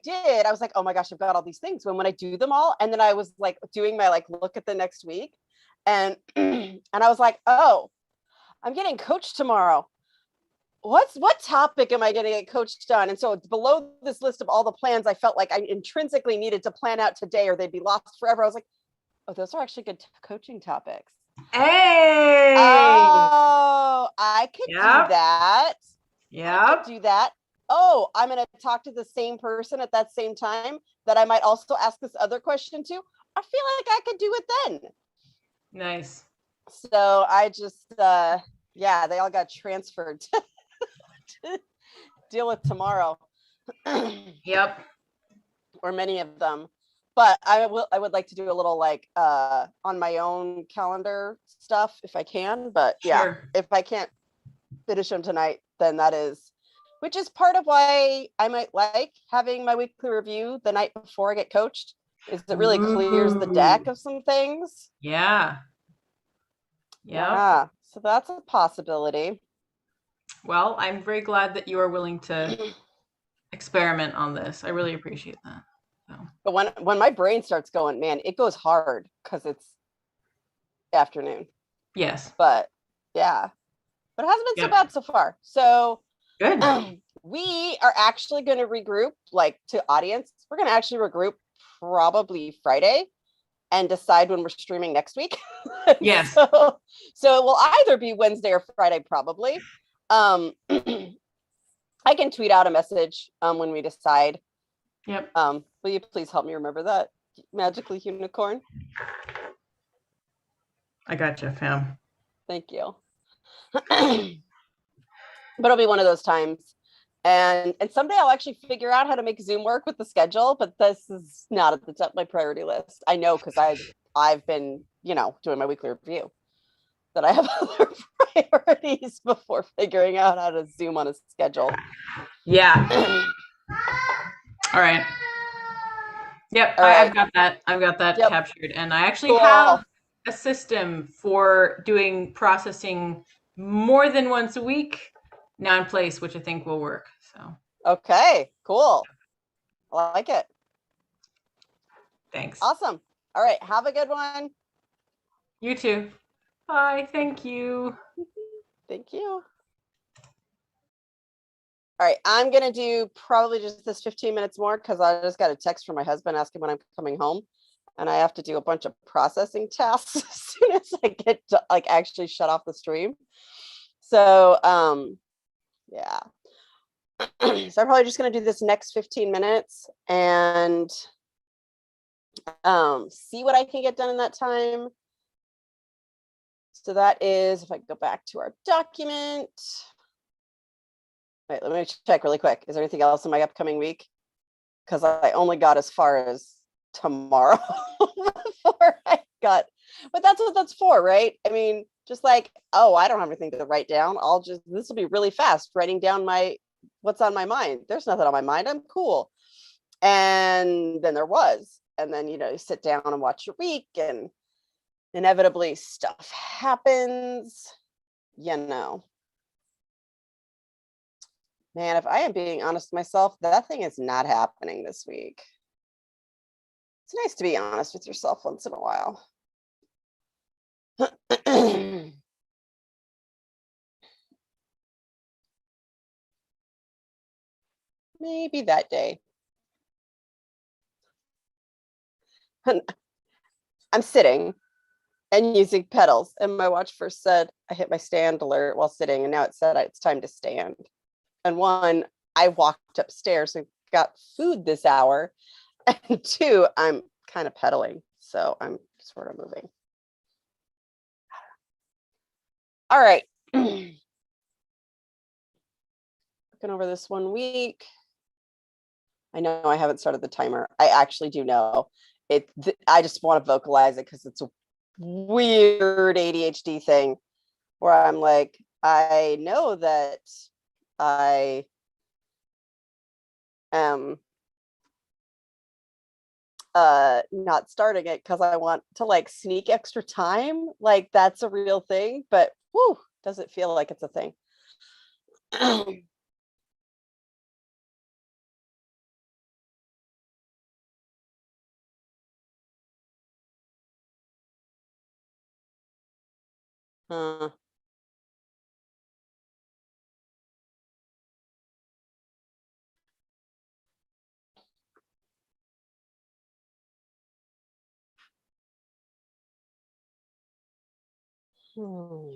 was like, oh my gosh, I've got all these things. When I do them all, and then I was like doing my like look at the next week, and and I was like, oh, I'm getting coached tomorrow. What topic am I going to get coached on? And so below this list of all the plans I felt like I intrinsically needed to plan out today or they'd be lost forever. I was like, oh, those are actually good coaching topics. Hey. Oh, I could do Yep. that. I could Yep. do that. Oh, I'm going to talk to the same person at that same time that I might also ask this other question to. I feel like I could do it then. Nice. So I just, yeah, they all got transferred to deal with tomorrow. Yep. Or many of them. But I would like to do a little like on my own calendar stuff if I can. But yeah, Sure. if I can't finish them tonight, then that is, which is part of why I might like having my weekly review the night before I get coached, is it really clears the Ooh. deck of some things. Yeah. Yep. Yeah, so that's a possibility. Well, I'm very glad that you are willing to experiment on this. I really appreciate that. So, But when my brain starts going, man, it goes hard because it's afternoon. yes. But yeah, but it hasn't been so Yep. bad so far. So Good. we are actually going to regroup, like to audience. We're going to actually regroup probably Friday and decide when we're streaming next week. Yes. So it will either be Wednesday or Friday, probably. I can tweet out a message when we decide. Yep. Will you please help me remember that? Magically unicorn. I gotcha, fam. Thank you. But it'll be one of those times. And someday I'll actually figure out how to make Zoom work with the schedule, but this is not at the top of my priority list. I know because I've been, doing my weekly review, that I have other priorities before figuring out how to Zoom on a schedule. Yeah. All right. Yep, All I've right. got that. I've got that Yep. captured. And I actually have Cool. a system for doing processing more than once a week now in place, which I think will work. So Okay. Cool. I like it. thanks. Awesome. All right. Have a good one. You too. Bye. Thank you. Thank you. All right. I'm going to do probably just this 15 minutes more because I just got a text from my husband asking when I'm coming home. And I have to do a bunch of processing tasks as soon as I get to like actually shut off the stream. So yeah. So I'm probably just gonna do this next 15 minutes and see what I can get done in that time. So that is, if I go back to our document. Wait, let me check really quick. Is there anything else in my upcoming week? Because I only got as far as tomorrow before I got, but that's what that's for, right? I mean, just like, oh, I don't have anything to write down. This will be really fast writing down what's on my mind. There's nothing on my mind. I'm cool. And then there was. And then, you sit down and watch your week and inevitably stuff happens, Man, if I am being honest with myself, that thing is not happening this week. It's nice to be honest with yourself once in a while. Maybe that day. I'm sitting and using pedals. And my watch first said I hit my stand alert while sitting, and now it said it's time to stand. And one, I walked upstairs and got food this hour, and two, I'm kind of pedaling, so I'm sort of moving. All right. Looking over this 1 week. I know I haven't started the timer. I actually do know it. I just want to vocalize it because it's a weird ADHD thing where I'm like, I know that I am not starting it because I want to like sneak extra time. Like that's a real thing, but whew, does it feel like it's a thing? uh, hmm.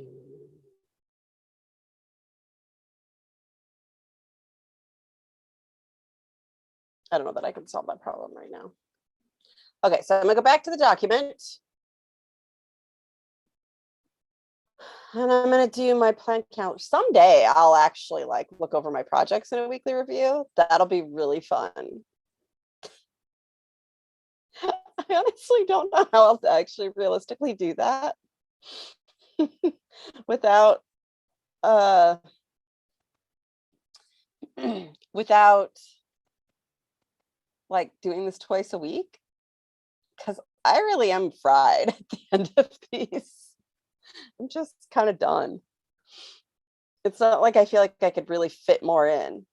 I don't know that I can solve that problem right now. Okay, so I'm gonna go back to the document. And I'm gonna do my plan count. Someday I'll actually like look over my projects in a weekly review. That'll be really fun. I honestly don't know how else to actually realistically do that without uh without like doing this twice a week, because I really am fried at the end of these. I'm just kind of done. It's not like I feel like I could really fit more in.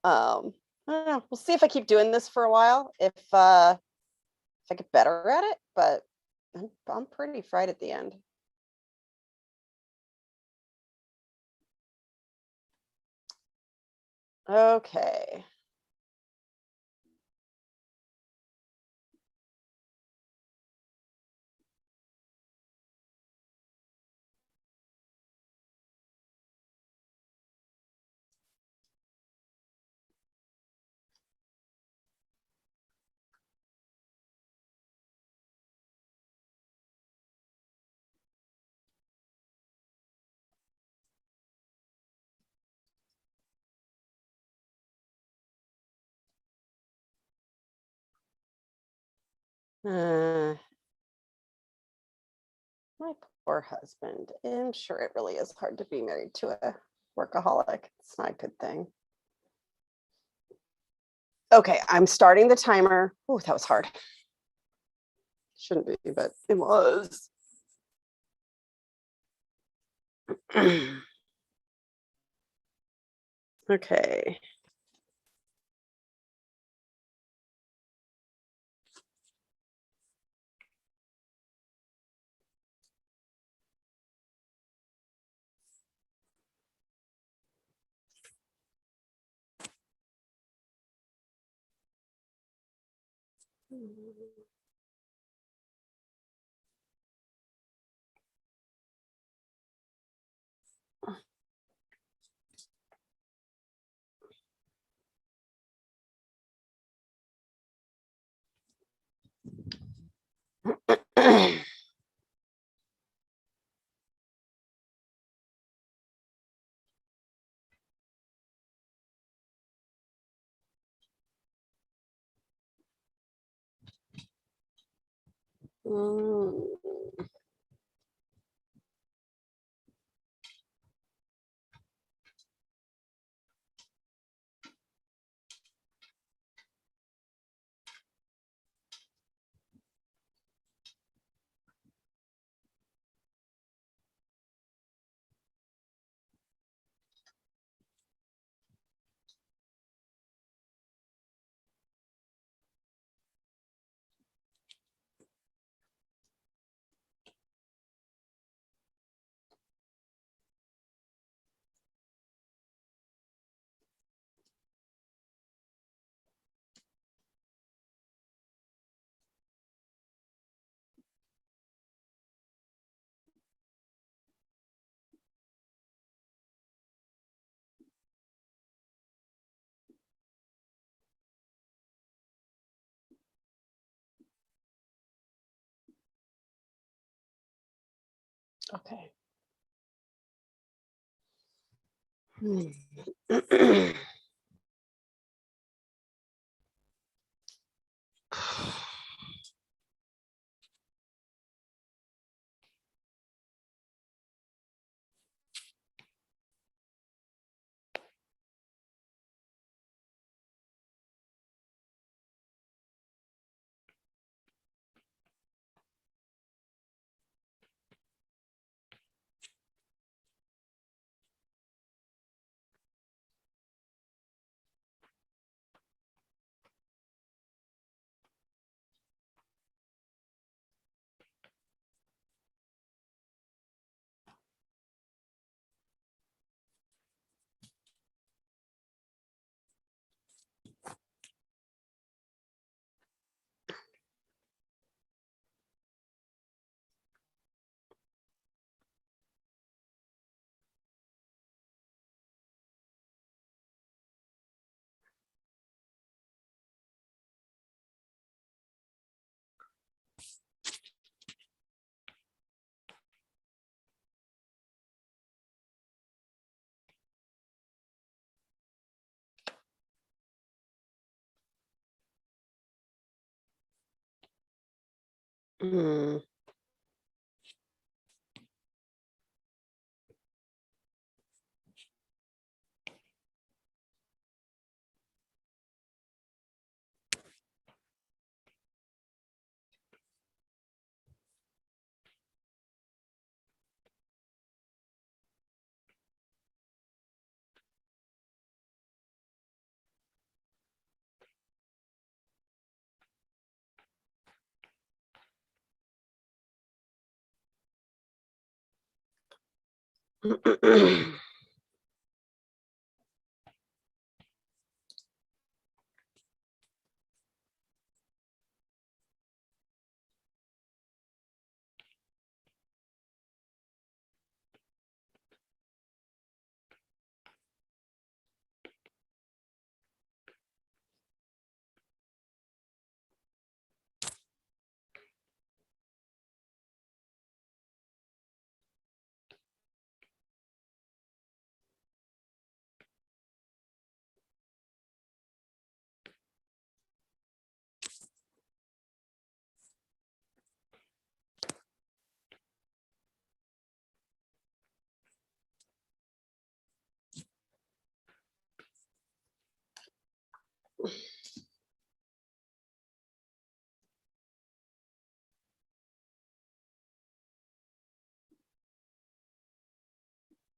I don't know. We'll see if I keep doing this for a while. If I get better at it, but I'm pretty fried at the end. Okay. Uh, my poor husband. I'm sure it really is hard to be married to a workaholic. It's not a good thing. Okay, I'm starting the timer. Oh, that was hard. Shouldn't be, but it was. Okay. Okay. Mm.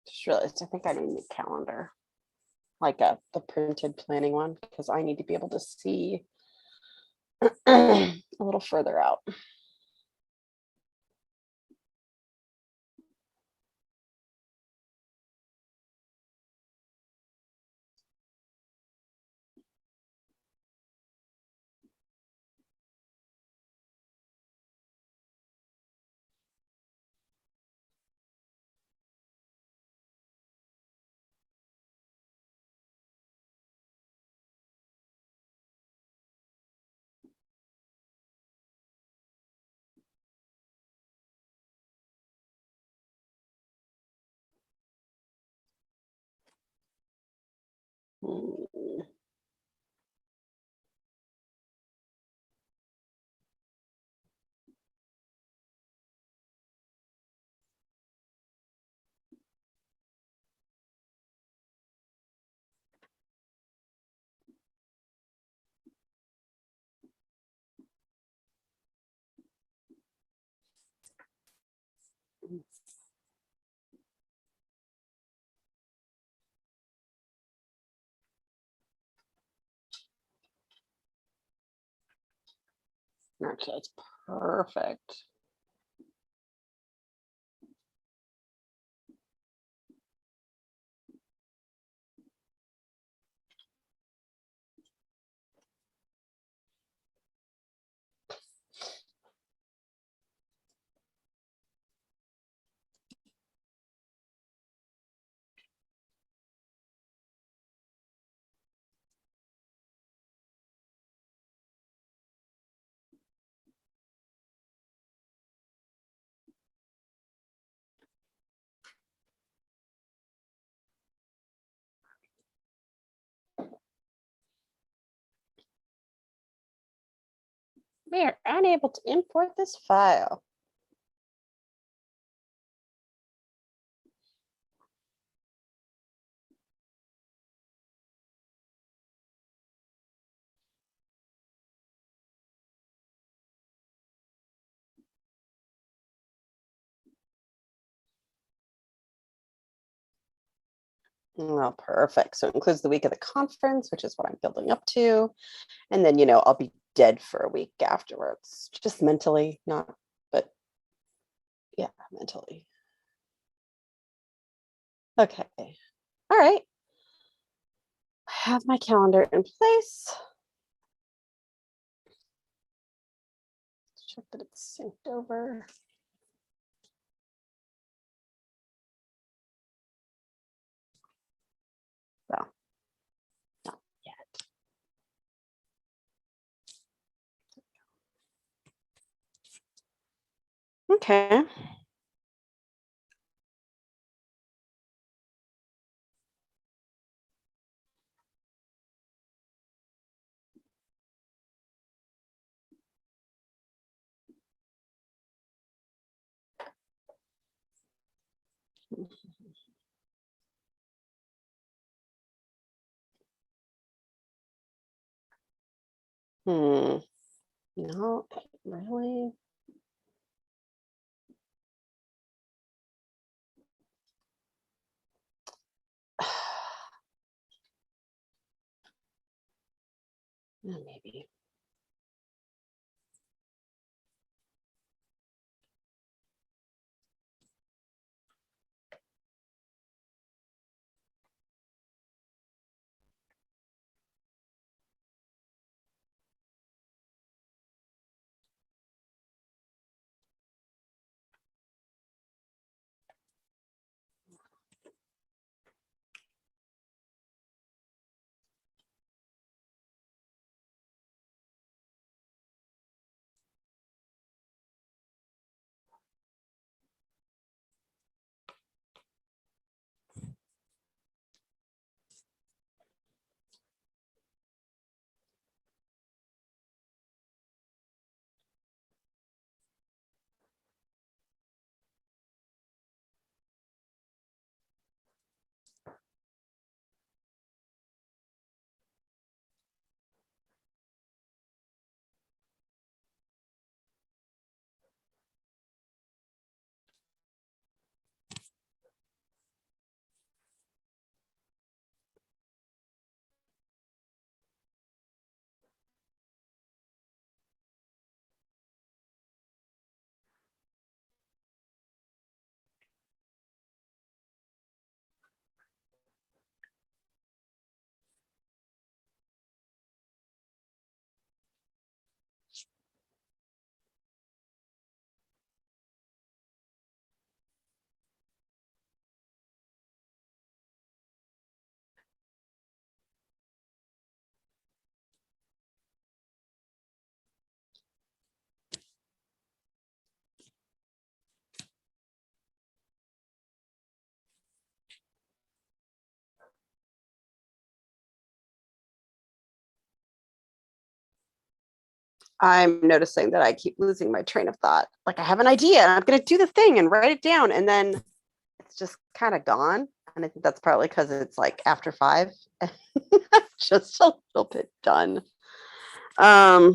Just realized I think I need a calendar, like the printed planning one, because I need to be able to see a little further out. Mm. Actually, it's perfect. We are unable to import this file. Well, perfect. So it includes the week of the conference, which is what I'm building up to. And then, I'll be dead for a week afterwards, just mentally, not, but yeah, mentally. Okay. All right. I have my calendar in place. Check that it's synced over. Well, not yet. Okay. No, really. Maybe. I'm noticing that I keep losing my train of thought. Like I have an idea, and I'm going to do the thing and write it down, and then it's just kind of gone. And I think that's partly because it's like after 5, just a little bit done. Hmm.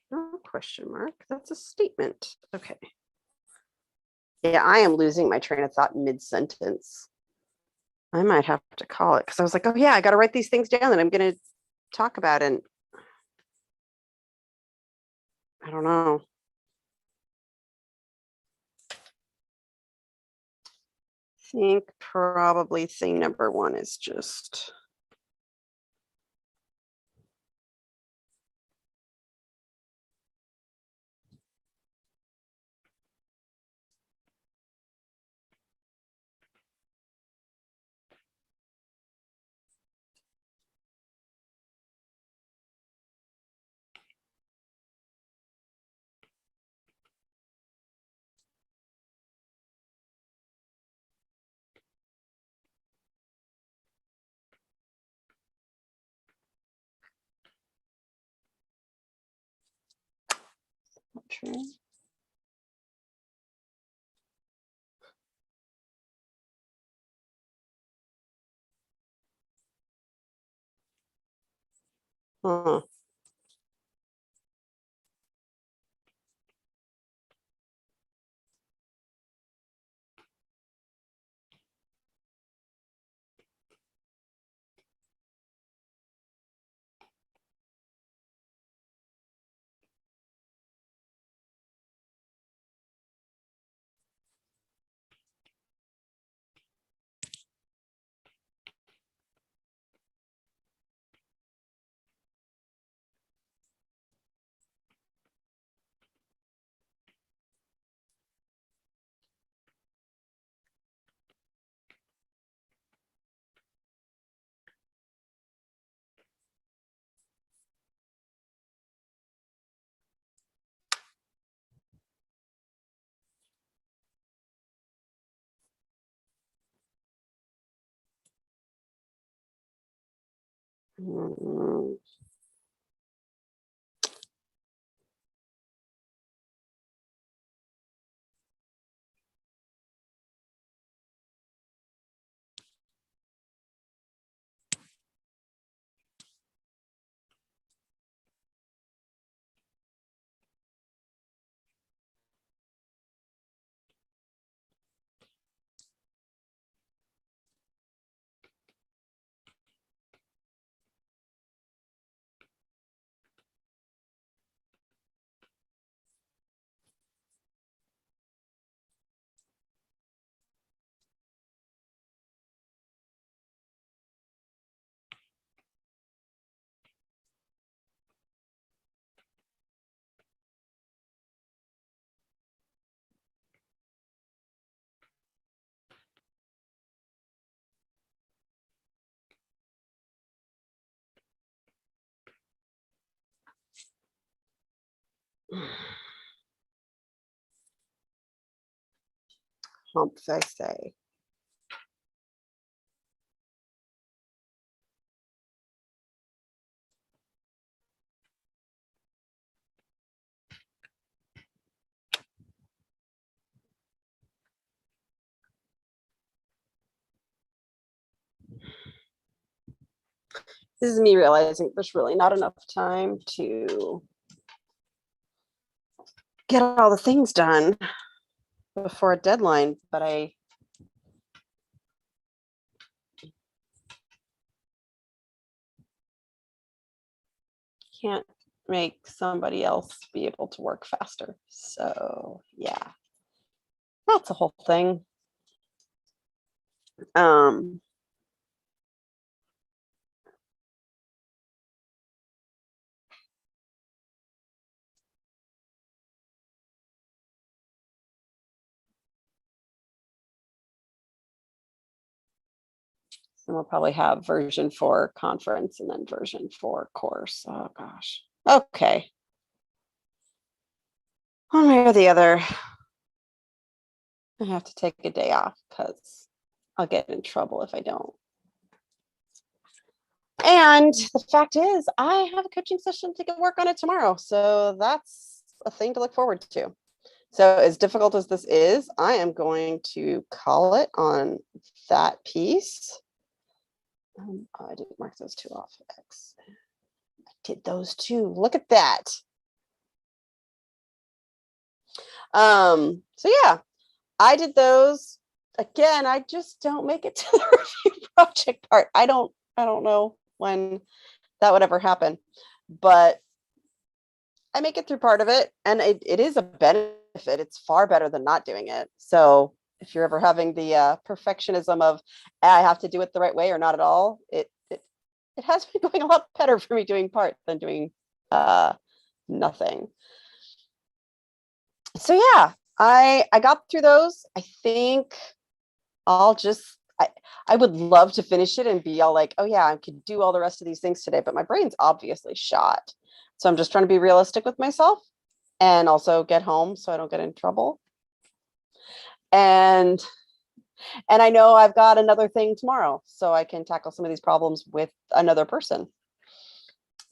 No question mark. That's a statement. Okay. Yeah, I am losing my train of thought mid-sentence. I might have to call it because I was like, oh yeah, I got to write these things down that I'm going to talk about. And I don't know. I think probably thing number 1 is just True. Huh. Mm. Hump, I say. This is me realizing there's really not enough time to get all the things done before a deadline, but I can't make somebody else be able to work faster. So yeah, that's a whole thing. Um, and we'll probably have version 4 conference and then version 4 course. Oh gosh. Okay. One way or the other, I have to take a day off because I'll get in trouble if I don't. And the fact is, I have a coaching session to get work on it tomorrow. So that's a thing to look forward to. So as difficult as this is, I am going to call it on that piece. Oh, I didn't mark those two off. X. I did those two. Look at that. So yeah, I did those. Again, I just don't make it to the review project part. I don't know when that would ever happen, but I make it through part of it, and it is a benefit. It's far better than not doing it. So if you're ever having the perfectionism of I have to do it the right way or not at all, it has been going a lot better for me doing part than doing nothing. So yeah, I got through those. I think I'll just I would love to finish it and be all like, oh yeah, I could do all the rest of these things today, but my brain's obviously shot. So I'm just trying to be realistic with myself and also get home so I don't get in trouble. And I know I've got another thing tomorrow, so I can tackle some of these problems with another person.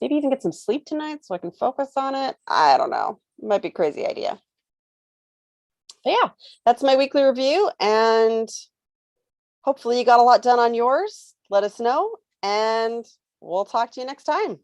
maybe even get some sleep tonight so I can focus on it. I don't know. It might be a crazy idea. But yeah, that's my weekly review. And hopefully you got a lot done on yours. Let us know. And we'll talk to you next time.